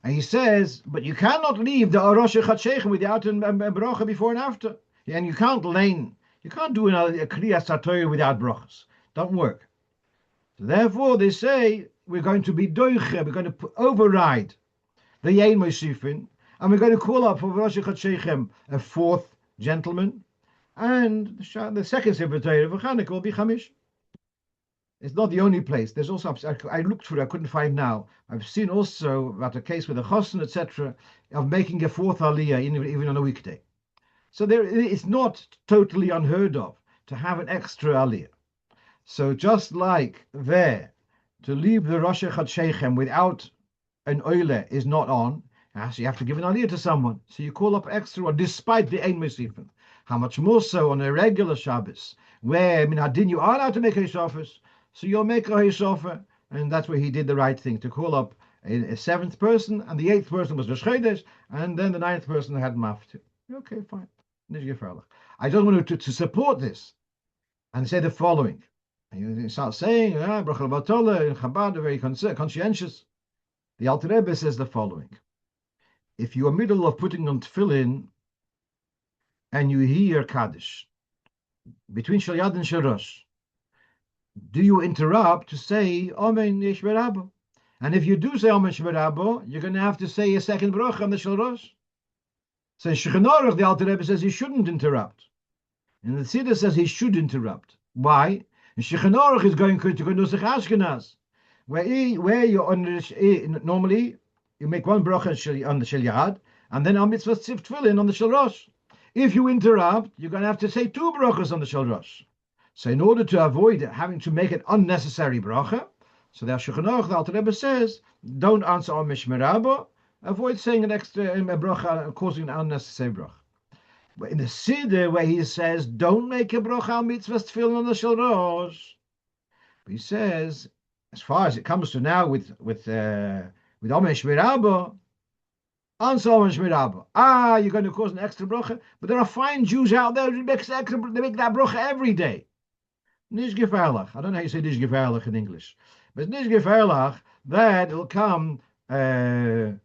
And he says, but you cannot leave the Rosh Chodesh without a bracha before and after. And you can't lane. You can't do a Kriyas HaTorah without brachas. Don't work. So therefore, they say, we're going to be doiche, we're going to override the Yein Mosifin, and we're going to call up for Rosh Chodesh a 4th gentleman, and the second Sefer Torah for Chanukah will be Chamish. It's not the only place. There's also, I looked for it, I couldn't find now. I've seen also about a case with a chosn, etc., of making a 4th aliyah even on a weekday. So it's not totally unheard of to have an extra aliyah. So just like there, to leave the Rosh Chodesh without an oile is not on, so you have to give an aliyah to someone. So you call up extra one, despite the Ein Mosifin. How much more so on a regular Shabbos, where Minhadin you are allowed to make a Shabbos. So you'll make a Hishofar, and that's where he did the right thing, to call up a 7th person, and the 8th person was Rosh Chodesh, and then the 9th person had Mafti. Okay, fine. I don't want to support this and say the following. And you start saying, Brachal Batola in Chabad are very conscientious. The Alter Rebbe says the following. If you are middle of putting on tefillin and you hear Kaddish, between Shal Yad and Shal Rosh, do you interrupt to say Amen Yeshver Rabbo? And if you do say Amen Yeshver Rabbo, you're going to have to say a second bracha on the Shal Rosh. So in Shulchan Aruch, the Alter Rebbe says he shouldn't interrupt. And the Siddur says he should interrupt. Why? In Shulchan Aruch is going to Nusach Ashkenaz, where you normally you make one bracha on the Shel Yad, and then on Mitzvah Tefillin on the Shel Rosh. If you interrupt, you're going to have to say 2 brachas on the Shel Rosh. So in order to avoid having to make an unnecessary bracha, so the Shulchan Aruch, the Alter Rebbe says, don't answer on Mishmerabo, avoid saying an extra a bracha, causing an unnecessary bracha. But in the Siddur, where he says, don't make a bracha al mitzvahs tefillin on the Shel Rosh, he says, as far as it comes to now with Omesh Mirabo, answer Omesh Mirabo. You're going to cause an extra bracha, but there are fine Jews out there who make that bracha every day. Nish gevaarlijk. I don't know how you say nish gevaarlijk in English, but nish gevaarlijk that it'll come. That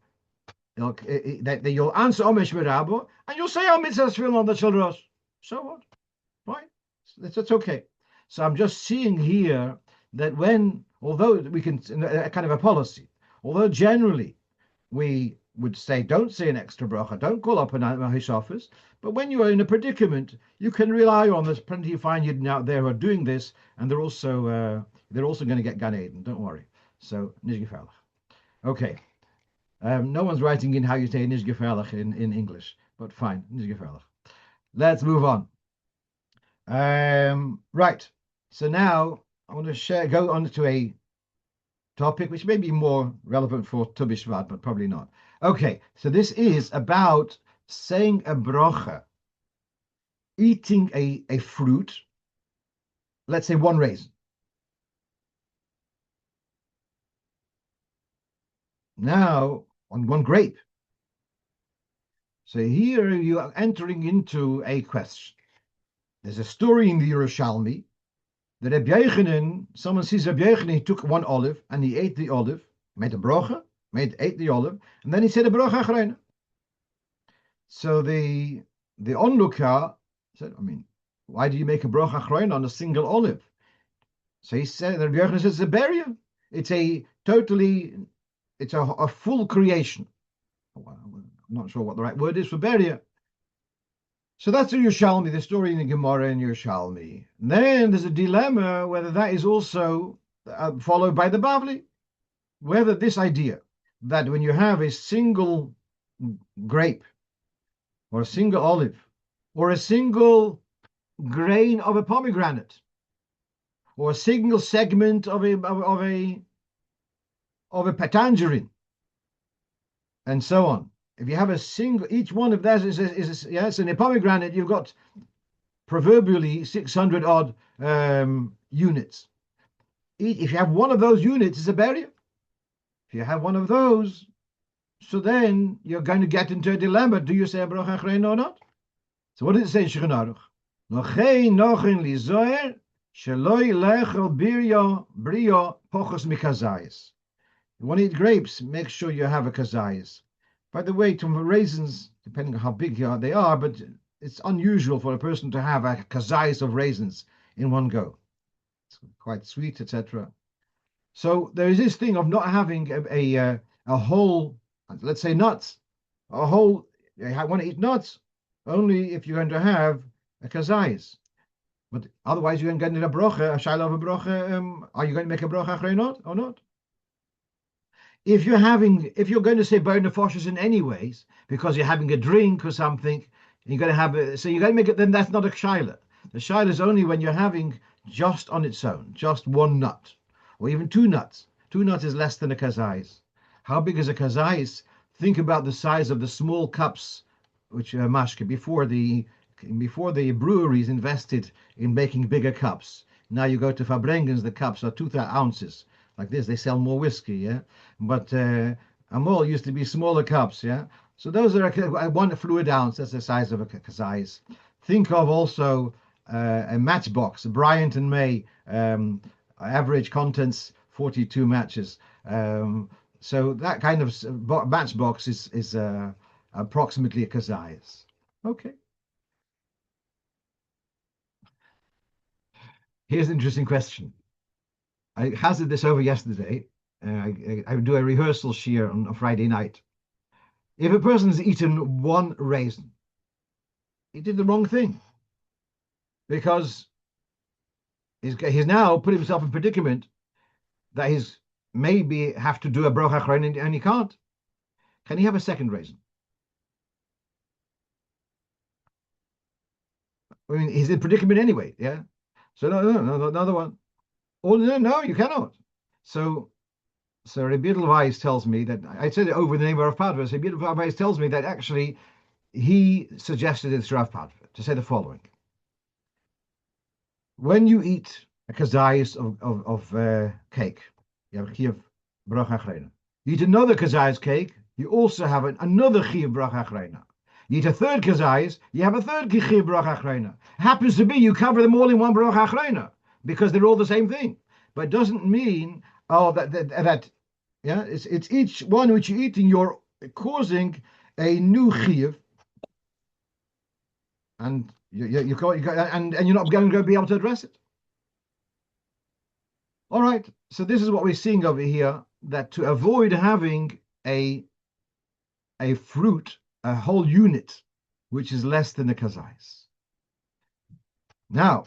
you'll answer Omesh Mirabo and you'll say Al Mitzvah Tefillin on the Shel Rosh. So what? Fine. That's okay. So I'm just seeing here that although we can, a kind of a policy, although generally we would say don't say an extra bracha, don't call up an Hishafis, but when you are in a predicament, you can rely on there's plenty of fine Yidden out there who are doing this, and they're also going to get Gan Eden. Don't worry. So Nishgefalach. Okay. No one's writing in how you say Nishgefalach in English, but fine, Nishgefalach. Let's move on. Right. So now I want to go on to a topic which may be more relevant for Tu B'Shvat, but probably not. Okay, so this is about saying a bracha, eating a fruit, let's say one raisin. Now, on one grape. So here you are entering into a question. There's a story in the Yerushalmi that Reb Yochanan, someone sees Reb Yochanan, he took one olive and he ate the olive, made a bracha, ate the olive, and then he said a bracha achrona. So the onlooker said, why do you make a bracha achrona on a single olive? So he said, Reb Yochanan says, it's a barrier. It's a full creation. I'm not sure what the right word is for barrier. So that's the Yerushalmi, the story in the Gemara in Yerushalmi. And then there's a dilemma whether that is also followed by the Bavli. Whether this idea that when you have a single grape or a single olive or a single grain of a pomegranate or a single segment of a tangerine and so on, if you have a single, each one of that is in a pomegranate, you've got proverbially 600 odd units. If you have one of those units, it's a barrier. If you have one of those, so then you're going to get into a dilemma. Do you say a bracha achrona or not? So what does it say in Shulchan Aruch? Nochein nochin li zoher shelo yilech el brio pochos mikazayis. You want to eat grapes, make sure you have a kazayis. By the way, to raisins, depending on how big they are, but it's unusual for a person to have a kazayis of raisins in one go. It's quite sweet, etc. So there is this thing of not having a whole, let's say nuts, a whole. I want to eat nuts only if you're going to have a kazayis. But otherwise, you're going to get a bracha, a shaila of a bracha. Are you going to make a bracha achrona or not? If you're going to say burn the nefashos in any ways because you're having a drink or something, you're going to have so you're going to make it. Then that's not a shaila. The shaila is only when you're having just on its own, just one nut, or even two nuts. Two nuts is less than a kazayis. How big is a kazayis? Think about the size of the small cups, which mashke before the breweries invested in making bigger cups. Now you go to Fabrengens, the cups are 2,000 ounces. Like this, they sell more whiskey, yeah. But Amol used to be smaller cups, yeah. So those are 1 fluid ounce. That's the size of a kazayis. Think of also a matchbox, a Bryant and May, average contents 42 matches. So that kind of matchbox is approximately a kazayis. Okay. Here's an interesting question. I hazarded this over yesterday. I do a rehearsal shear on a Friday night. If a person has eaten one raisin, he did the wrong thing because he's now put himself in predicament that he's maybe have to do a bracha achrona and he can't. Can he have a second raisin? He's in predicament anyway, yeah. So no, another one. Oh no, you cannot. So Rabbi Weiss tells me that I said it over the name of Rav Padva. So Rabbi Weiss tells me that actually he suggested it to Rav Padva to say the following: when you eat a kazayas of cake, you have chiyuv bracha achrona. You eat another kazayas cake, you also have another chiyuv bracha achrona. You eat a third kazayas, you have a third chiyuv bracha achrona. Happens to be you cover them all in one bracha achrona because they're all the same thing. But it doesn't mean that yeah, it's each one which you're eating, you're causing a new chiyuv, and you and you're not going to be able to address it. All right, so this is what we're seeing over here, that to avoid having a fruit, a whole unit, which is less than the kazais. Now,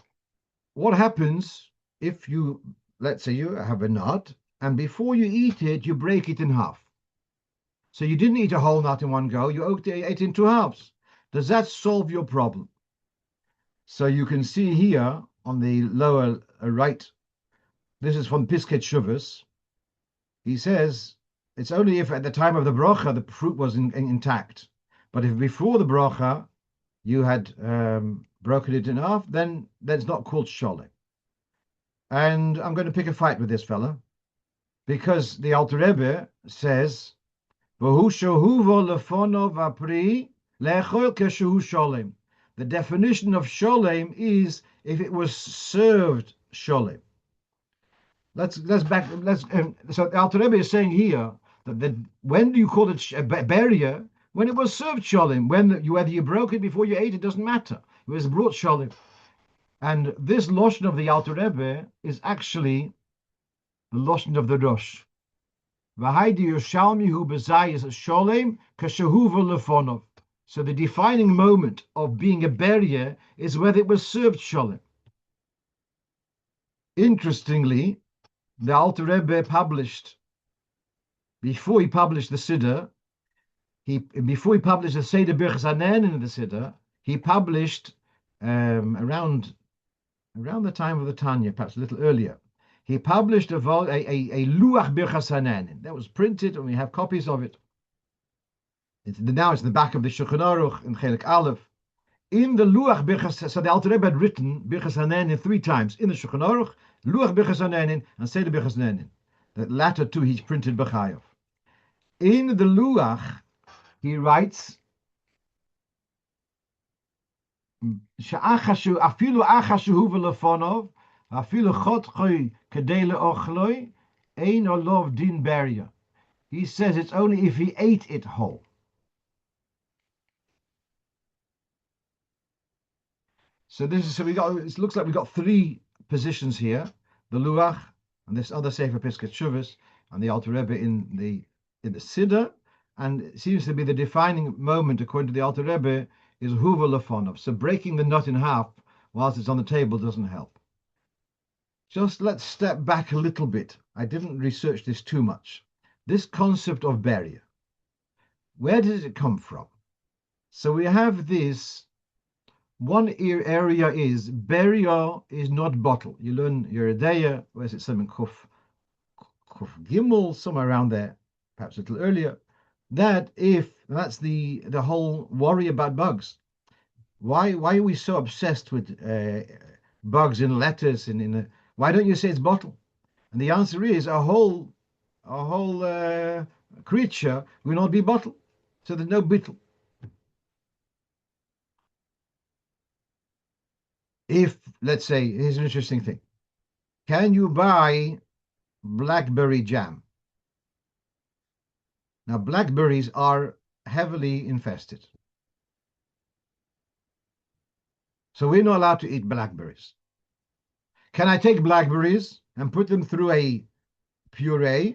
what happens if you, let's say you have a nut, and before you eat it, you break it in half. So you didn't eat a whole nut in one go, you ate it in two halves. Does that solve your problem? So you can see here on the lower right, this is from Pisket Shuvas. He says it's only if at the time of the bracha the fruit was intact, but if before the bracha you had broken it in half, then that's not called sholem. And I'm going to pick a fight with this fella, because the Alter Rebbe says, "V'hu shohuvo lefonov apri le'echol keshehu sholem." The definition of sholem is if it was served sholem. So the Alter Rebbe is saying here that when do you call it a barrier? When it was served sholem. Whether you broke it before you ate it doesn't matter. It was brought sholem. And this lashon of the Alter Rebbe is actually the lashon of the Rosh. V'haydi Yerushalmi hu b'zayis sholem kashehu v'lefonov. So the defining moment of being a barrier is whether it was served sholem. Interestingly, the Alter Rebbe published, before he published the Siddur, before he published the Seder Birchas Hanehenin in the Siddur, he published around the time of the Tanya, perhaps a little earlier. He published a Luach Birchas Hanehenin that was printed, and we have copies of it. Now it's in the back of the Shulchan Aruch in Chelik Aleph. In the Luach Birchas, so the Alter Rebbe had written Birchas Hanehenin 3 times in the Shulchan Aruch, Luach Birchas Hanehenin and Seder Birchas Hanehenin. The latter 2 he's printed B'chayav. In the Luach, he writes, "Afilu achashu v'lefonov, afilu chotchoi kedei le'ochloi, ein olov din barrier." He says it's only if he ate it whole. So it looks like we got 3 positions here: the Luach and this other Sefer Pisket Shuvas, and the Alter Rebbe in the Siddur. And it seems to be the defining moment, according to the Alter Rebbe, is huva lefonov. So breaking the nut in half whilst it's on the table doesn't help. Just let's step back a little bit. I didn't research this too much. This concept of barrier, where did it come from? So we have this. One area is barrier is not bottle. You learn your Yeridaya, where's it? Something Kuf Gimel, somewhere around there, perhaps a little earlier. That's the whole worry about bugs. Why are we so obsessed with bugs in lettuce and why don't you say it's bottle? And the answer is a whole creature will not be bottle. So there's no bittle. If, let's say, here's an interesting thing. Can you buy blackberry jam? Now, blackberries are heavily infested. So we're not allowed to eat blackberries. Can I take blackberries and put them through a puree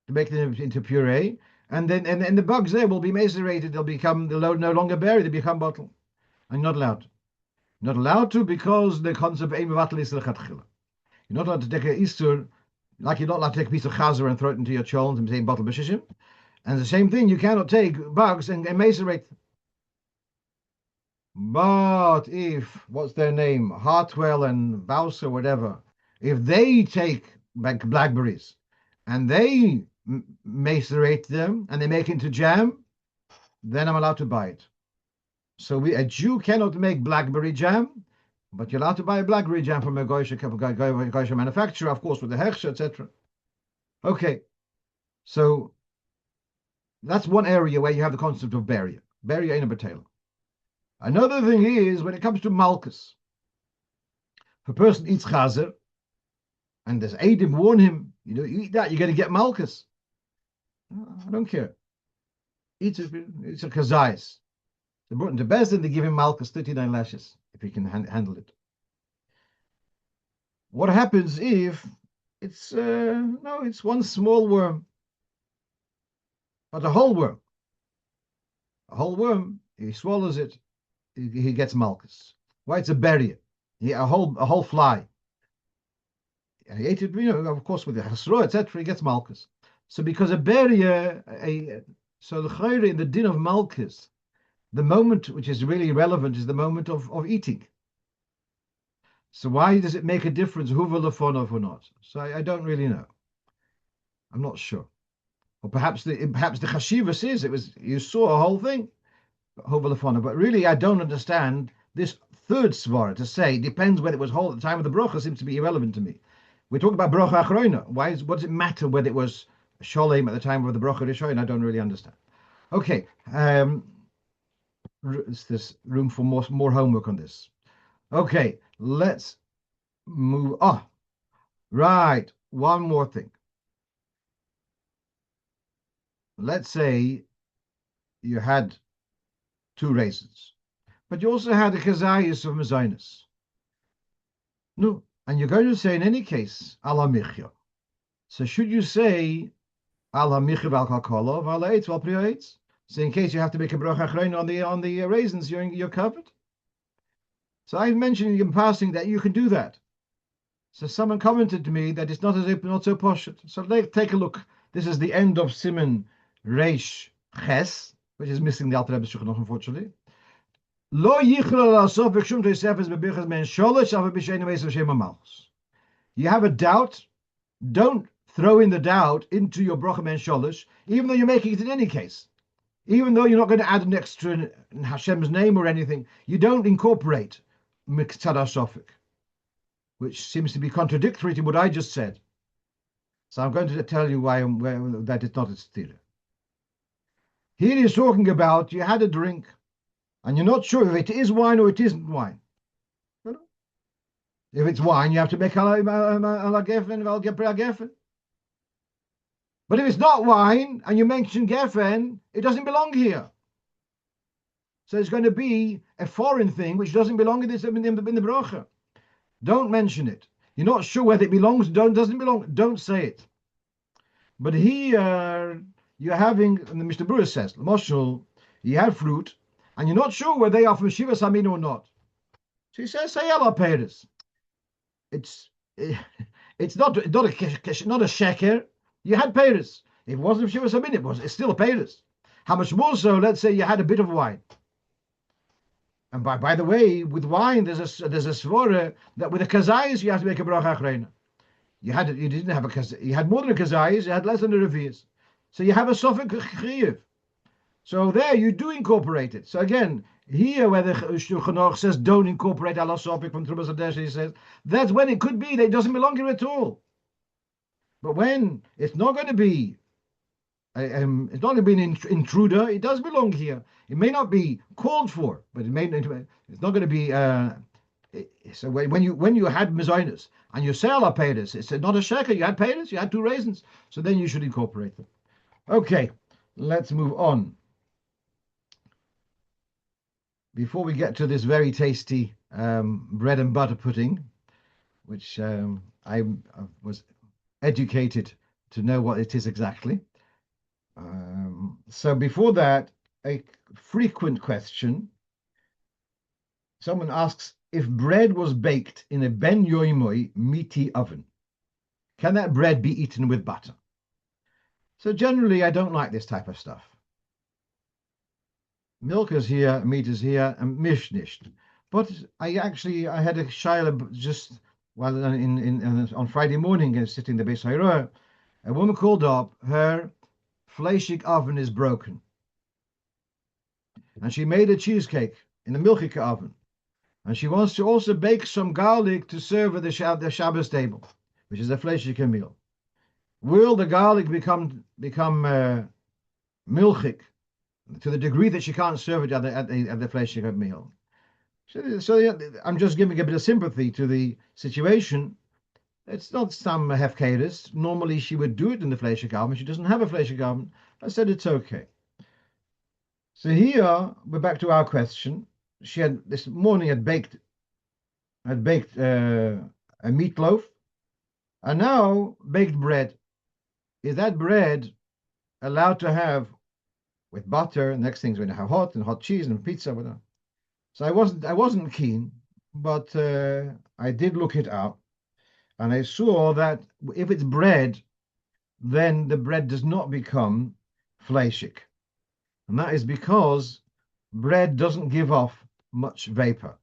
to make them into puree? And then the bugs there will be macerated. They'll no longer berry. They become bottle. I'm not allowed. Not allowed to, because the concept of Eimevatel is l'chatchila. You're not allowed to take a Easter, like you're not allowed to take a piece of chazer and throw it into your cholent and say bottle b'shishim. And the same thing, you cannot take bugs and macerate them. But if, what's their name, Hartwell and Bowser, whatever, if they take blackberries and they macerate them and they make it into jam, then I'm allowed to buy it. So a Jew cannot make blackberry jam, but you're allowed to buy a blackberry jam from a Goyish manufacturer, of course, with the hechsher, etc. Okay, so that's one area where you have the concept of beria. Beria in a betela. Another thing is when it comes to malchus. If a person eats chazer, and there's Adim warn him, you eat that, you're going to get malchus. I don't care. It's a kazayas. They brought him to Bezdin, they give him malchus 39 lashes if he can handle it. What happens if it's no, it's one small worm, but a whole worm. A whole worm, he swallows it, he gets malchus. Why? It's a berry. A whole fly. And he ate it, of course, with the hasro, etc. He gets malchus. So because a berry, so the chayre in the din of malchus, the moment which is really relevant is the moment of eating. So why does it make a difference huva lefonov or not? So I don't really know. I'm not sure. Or perhaps the chashivas is you saw a whole thing huva lefonov, but really I don't understand this third svara to say depends whether it was whole at the time of the brocha seems to be irrelevant to me. We're talking about brocha achrona. What does it matter whether it was sholem at the time of the brocha rishon? I don't really understand. Okay, there's room for more homework on this. Okay, let's move. Right. One more thing. Let's say you had 2 raisins, but you also had a kazayas of mezainis. No, and you're going to say in any case ala michya. So should you say ala michya val kalkolov ala eitz val priya eitz? So in case you have to make a bracha achrein on the raisins, you're covered. So I mentioned in passing that you can do that. So someone commented to me that it's not so poshut. So let's take a look. This is the end of Siman Reish Ches, which is missing the Alter Rebbe Shulchan, unfortunately. Lo yichra la'asov b'kshum teisefes b'bichas men sholosh ava b'sheinu esav shema malchus. You have a doubt, don't throw in the doubt into your bracha men sholosh, even though you're making it in any case. Even though you're not going to add an extra in Hashem's name or anything, you don't incorporate miktzad hashofik, which seems to be contradictory to what I just said. So I'm going to tell you why that is not a stira. Here he's talking about you had a drink and you're not sure if it is wine or it isn't wine. If it's wine, you have to make ala gefen, val gefen. But if it's not wine and you mention gefen, it doesn't belong here. So it's going to be a foreign thing which doesn't belong in the bracha. Don't mention it. You're not sure whether it belongs, doesn't belong, don't say it. But here you're having, and the Mishnah Berurah says, Moshul, you have fruit, and you're not sure whether they are from Shiva Samin or not. So he says, say Allah Peres. It's not a sheker. You had Peres. If it wasn't Shiva Samin, it's still a Peres. How much more so, let's say you had a bit of wine. And by the way, with wine, there's a svara that with a kazayas you have to make a bracha achreina. You didn't have you had more than a kazayas, you had less than a revius. So you have a sofik chiyuv. So there you do incorporate it. So again, here where the Shulchan Aruch says don't incorporate ala sofik from Trumas Hadesh, he says that's when it could be that it doesn't belong here at all. But when it's not going to be it's not going to be an intruder, it does belong here. It may not be called for, but it's not going to be. So when you had mezainis and you sell a paydas, it's not a sheker. You had paydas, you had 2 raisins, so then you should incorporate them. Okay, let's move on. Before we get to this very tasty bread and butter pudding, which I was educated to know what it is exactly. So before that, a frequent question. Someone asks, if bread was baked in a ben yoimoy meaty oven, can that bread be eaten with butter? So generally, I don't like this type of stuff. milk is here, meat is here, and mish nicht. But I had a shaila just while on Friday morning sitting in the Beis Hairah. A woman called up, her fleishik oven is broken, and she made a cheesecake in the milchika oven, and she wants to also bake some garlic to serve at the Shabbos table, which is a fleishik meal. Will the garlic become milchik to the degree that she can't serve it at the fleishik meal? So yeah, I'm just giving a bit of sympathy to the situation. It's not some hefkedis. Normally she would do it in the fleishik oven. She doesn't have a fleishik oven. I said it's okay. So here we're back to our question. She had this morning had baked a meatloaf, and now baked bread. Is that bread allowed to have with butter? Next thing's going to have hot cheese and pizza, whatever. So I wasn't keen, but I did look it up, and I saw that if it's bread, then the bread does not become fleishik, and that is because bread doesn't give off much vapor.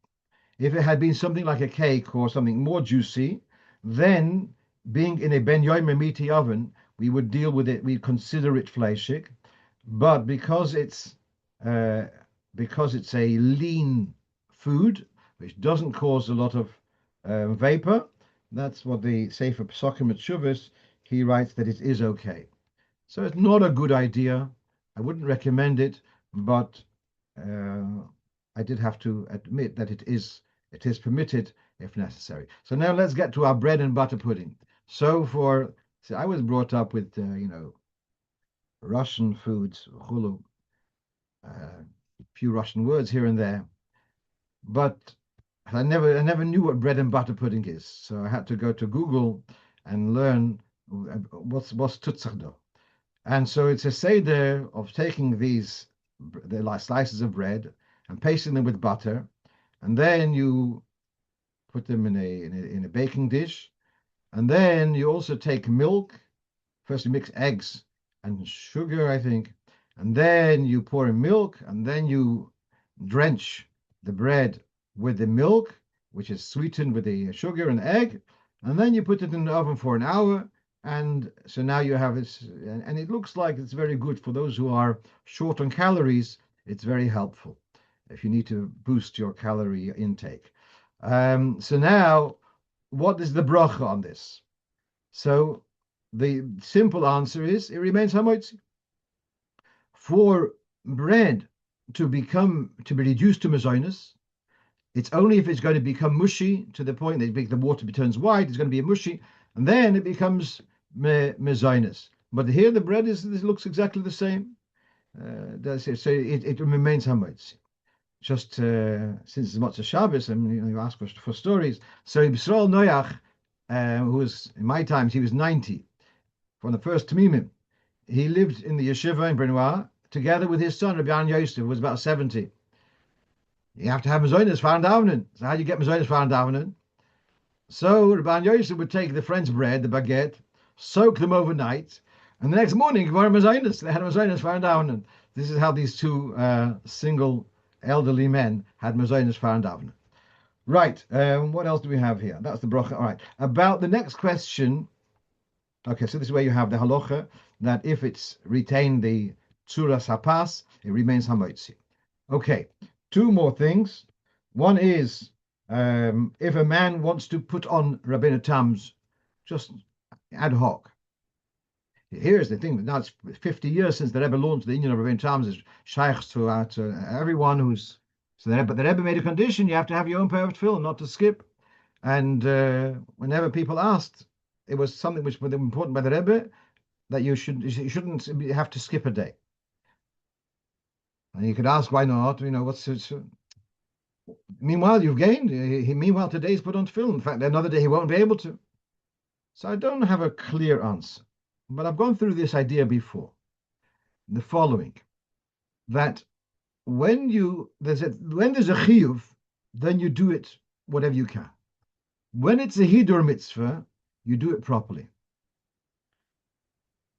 If it had been something like a cake or something more juicy, then being in a ben yomer meaty oven, we would deal with it. We consider it fleishik, but uh, because it's a lean food which doesn't cause a lot of vapor, that's what the Sefer Pesokim at Shuvis, he writes that it is okay. So it's not a good idea. I wouldn't recommend it, but uh, I did have to admit that it is permitted if necessary. So now let's get to our bread and butter pudding. So I was brought up with Russian foods, hulu, a few Russian words here and there, but I never knew what bread and butter pudding is. So I had to go to Google and learn what's tutzachdo. And so it's a seder of taking the like slices of bread and pasting them with butter, and then you put them in a baking dish, and then you also take milk. First, you mix eggs and sugar, I think, and then you pour in milk, and then you drench the bread with the milk, which is sweetened with the sugar and egg, and then you put it in the oven for an hour. And so now you have this, and it looks like it's very good for those who are short on calories. It's very helpful if you need to boost your calorie intake. So now, what is the bracha on this? So the simple answer is it remains hamotzi. For bread to be reduced to mazonis, it's only if it's going to become mushy to the point that the water turns white, it's going to be a mushy, and then it becomes mazonis. But here the bread looks exactly the same. So it remains hamotzi. Just since it's much a Shabbos, and you ask for stories. So Yisrael Noach, who was in my times, he was 90, from the first Tamimim. He lived in the yeshiva in Brenoir together with his son Rabbi Yosef, who was about 70. You have to have mazonis for davening. So how do you get mazonis for davening? So Rabbi Yosef would take the French bread, the baguette, soak them overnight, and the next morning they had mazonis for davening. This is how these two single elderly men had mazonis for davening. Right. What else do we have here? That's the bracha. All right. About the next question. Okay, so this is where you have the halacha that if it's retained the tzuras hapas, it remains hamotzi. Okay, two more things. One is if a man wants to put on Rabbeinu Tam's just ad hoc. Here's the thing. Now it's 50 years since the Rebbe launched the union of Rabbeinu Tam's is shaykh to everyone who's. So the Rebbe made a condition: you have to have your own pair of tefillin, not to skip. And whenever people asked, it was something which was important by the Rebbe that you shouldn't have to skip a day. And you could ask why not? What's it? Meanwhile, you've gained. Meanwhile, today's put on film. In fact, another day he won't be able to. So I don't have a clear answer, but I've gone through this idea before. The following: that when there's a chiyuv, then you do it whatever you can. When it's a hidur mitzvah, you do it properly.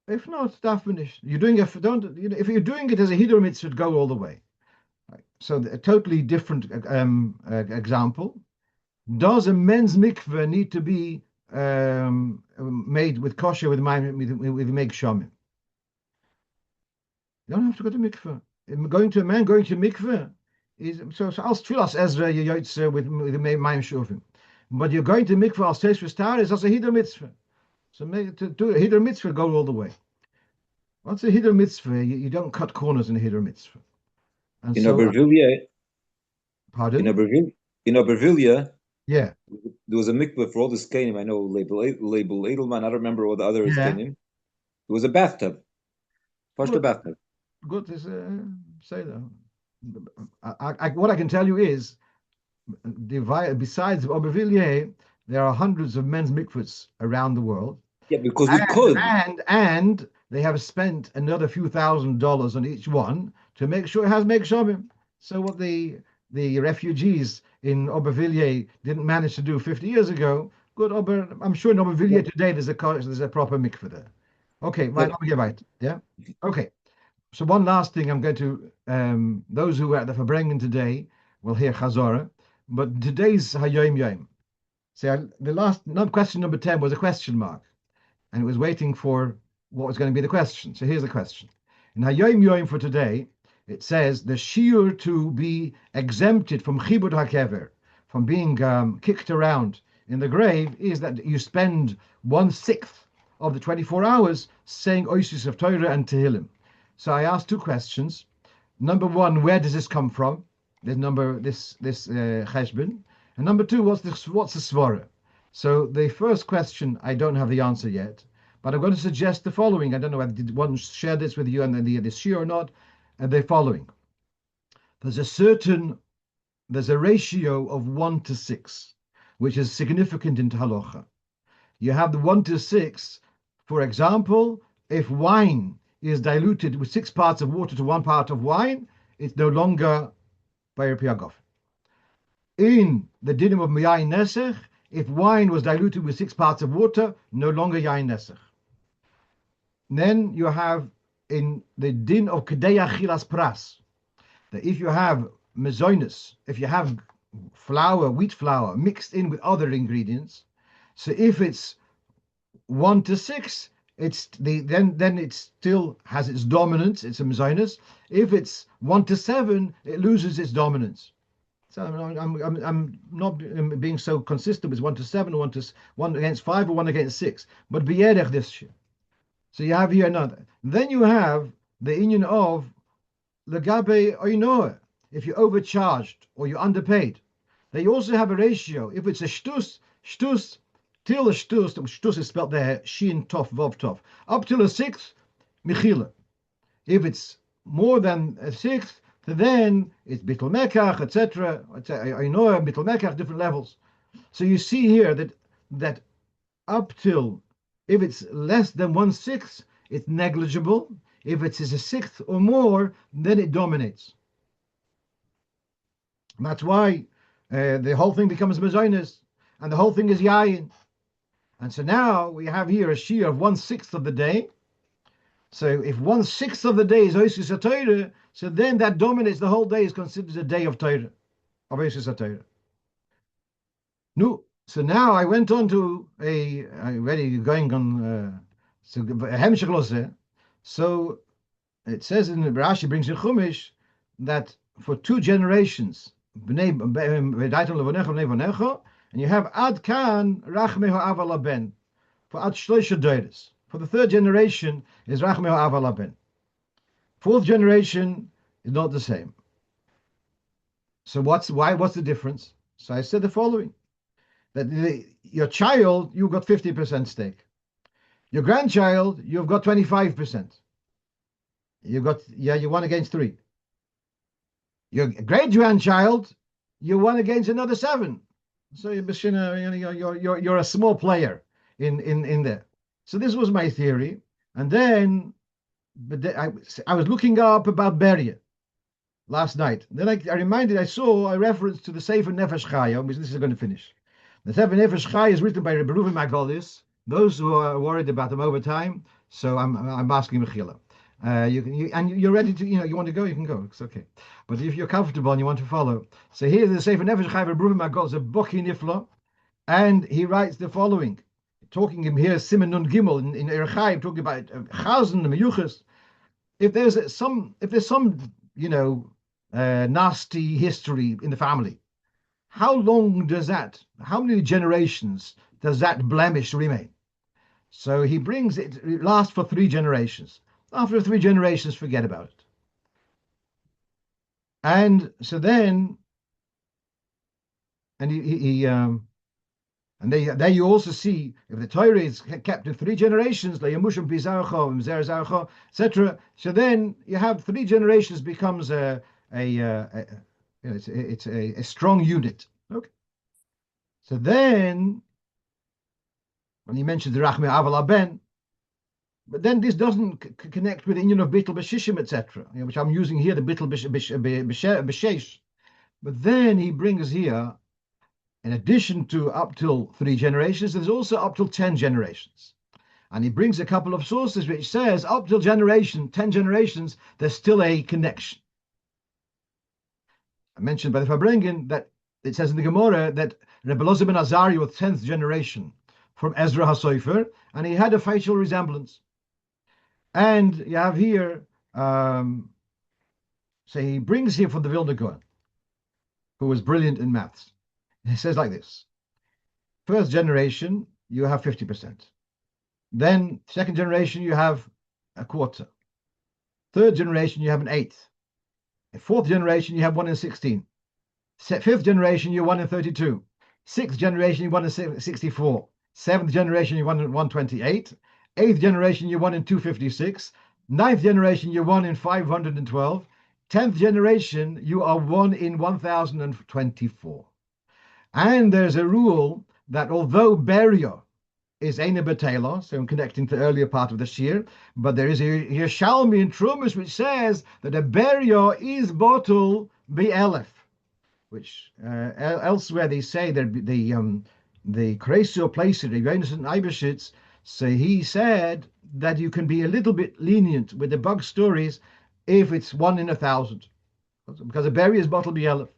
If not, daf finish. You're doing if you're doing it as a hidur mitzvah, go all the way. So a totally different example. Does a men's mikveh need to be made with kosher with make shamim? You don't have to go to mikveh. Going to a man going to mikveh is so als tfilas Ezra you yotze with mayim shuvim. But you're going to mikveh als teis star is as a hider mitzvah. So make to do a hider mitzvah go all the way. What's a hider mitzvah? You don't cut corners in a hider mitzvah. And In so, Obervilliers, in pardon? Obervilliers, Yeah, there was a mikveh for all the skanim. I know label Edelman. I don't remember all the other yeah. skanim. There was a bathtub. First a Good, bathtub. good to say that. What I can tell you is, besides Aubervilliers, there are hundreds of men's mikvahs around the world, Yeah, because we and could. and they have spent another few $1,000s on each one to make sure it has make shamim. So what the refugees in Aubervilliers didn't manage to do 50 years ago, good. I'm sure in Yeah, Aubervilliers today there's a proper mikvah there. Okay, yeah, right, let me get right. Yeah. Okay. So one last thing I'm going to those who are at the Farbrengen today will hear Chazorah, but today's Hayom Yom. So the last question number 10 was a question mark, and it was waiting for what was going to be the question. So here's the question. In Hayom Yom for today, it says the shiur to be exempted from chibud hakever, from being kicked around in the grave, is that you spend 1/6 of the 24 hours saying oisis of Torah and Tehillim. So I asked two questions. Number one, where does this come from? This cheshbon. And number two, what's the svara? So the first question, I don't have the answer yet, but I'm going to suggest the following. I don't know whether did one share this with you and then the shiur or not. And the following: there's a ratio of 1 to 6, which is significant in halacha. You have the 1 to 6. For example, if wine is diluted with 6 parts of water to 1 part of wine, it's no longer Bayer Piagov. In the dinim of Yain Nesech, if wine was diluted with 6 parts of water, no longer Yain Nesech. Then you have in the din of Kedei Achilas Pras, that if you have mezoinus, if you have flour, wheat flour, mixed in with other ingredients, so if it's 1 to 6, it's then it still has its dominance. It's a mezoinus. If it's 1 to 7, it loses its dominance. So I'm not being so consistent with 1 to 7, one against 5, or 1 against 6. But biyerech this year. So you have here another. Then you have the union of legabe oinoa. If you're overcharged or you're underpaid, they also have a ratio. If it's a shtus till a shtus is spelled there shin tof vov tof, up till a 6th michila. If it's more than a 6th, then it's bittul mekach, etc. I know bittul mekach, different levels. So you see here that up till, if it's less than 1/6, it's negligible. If it's a 6th or more, then it dominates. And that's why the whole thing becomes mezoinus, and the whole thing is yayin. And so now we have here a shiur of 1/6 of the day. So if 1/6 of the day is Oisus Torah, so then that dominates the whole day, is considered a day of Torah, of Oisus Torah. No, so now I went on to already going on so it says in the Rashi brings in Chumash that for 2 generations, and you have Ad Kan Rachmeho Aval Ben, for Ad Shloisha Doiris. For the 3rd generation is Rachmeho Aval Ben. 4th generation is not the same. So what's the difference? So I said the following: that your child, you've got 50% stake. Your grandchild, you've got 25%. You 1 against 3. Your great grandchild, you 1 against another 7. So you're a small player in there. So this was my theory, and then I was looking up about Beria last night. Then I saw a reference to the Sefer Nefesh Chaya, which this is going to finish. The Sefer Nefesh Chaya is written by Rebbe Reuven Magolis. Those who are worried about them over time, so I'm asking Mechila. and you're ready to, you want to go, you can go. It's okay. But if you're comfortable and you want to follow, so here the Sefer Nefesh Chai Bruvim Agos a Boki Nifla, and he writes the following, talking him here Simon Nun Gimel in Erechai, talking about Chazan the Meyuchas. If there's some, nasty history in the family, how many generations does that blemish remain? So he brings it lasts for 3 generations. After 3 generations, forget about it. And so then, and there you also see if the Torah is kept in 3 generations, etc. So then you have 3 generations becomes it's a strong unit. Okay. So then, when he mentions the Rachme Aval Ben, but then this doesn't connect with the union of Bittul B'Shishim, etc., which I'm using here, the Bittul B'Shesh. But then he brings here, in addition to up till 3 generations, there's also up till 10 generations. And he brings a couple of sources which says up till 10 generations, there's still a connection. I mentioned by the Farbrengen that it says in the Gemara that Rebbe Elazar ben Azariah was 10th generation from Ezra HaSofer, and he had a facial resemblance. And you have here, so he brings here from the Vilna Gaon, who was brilliant in maths. He says like this: first generation, you have 50%. Then second generation, you have a quarter. Third generation, you have an eighth. In fourth generation, you have 1 in 16. Fifth generation, you're 1 in 32. Sixth generation, you're 1 in 64. Seventh generation, you're 1 in 128. Eighth generation, you're 1 in 256. Ninth generation, you're 1 in 512. 10th generation, you are 1 in 1024. And there's a rule that although Beria is Eine Betela, so I'm connecting to the earlier part of the Shir, but there is a Yerushalmi in Trumas which says that a Beria is Botul Be'elef, which elsewhere they say that the Kresio place it, Revenus and Eibeshitz, so he said that you can be a little bit lenient with the bug stories if it's 1 in 1,000, because a Beria is Botul Be'elef.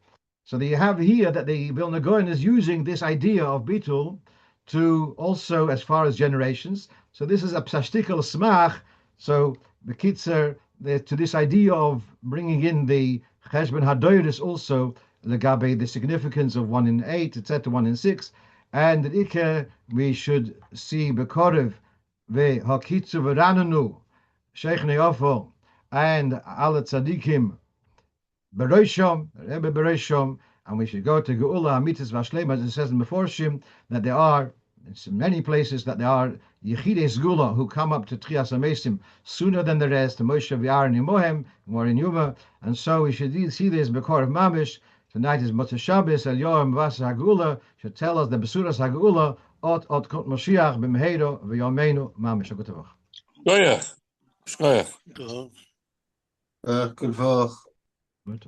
So you have here that the Vilna Gaon is using this idea of Bitul to also as far as generations. So this is a psashtikal smach. So the kitzer to this idea of bringing in the cheshbon hadoiris also legabe the significance of 1 in 8, etc., 1 in 6, and the ikher we should see bekorev ve hakitzu v'rananu sheikh neofo and ala tzadikim beroshom Rebbe beroshom. And we should go to Geula Amitis Vashlem, as it says in Meforshim, that there are, in many places, that there are Yechides Gula who come up to Trias Amesim sooner than the rest, Moshe V'Aaron Imohem, more in Yuma. And so we should see this Bekor of Mamish. Tonight is Motzei Shabbos, El Yom Vas HaGeula, should tell us the Besuras HaGeula, Ot Kot Moshiach, B'Meheiro, V'Yomeinu, Mamish. HaGutavach. Shkoyach. Shkoyach. Good. Good.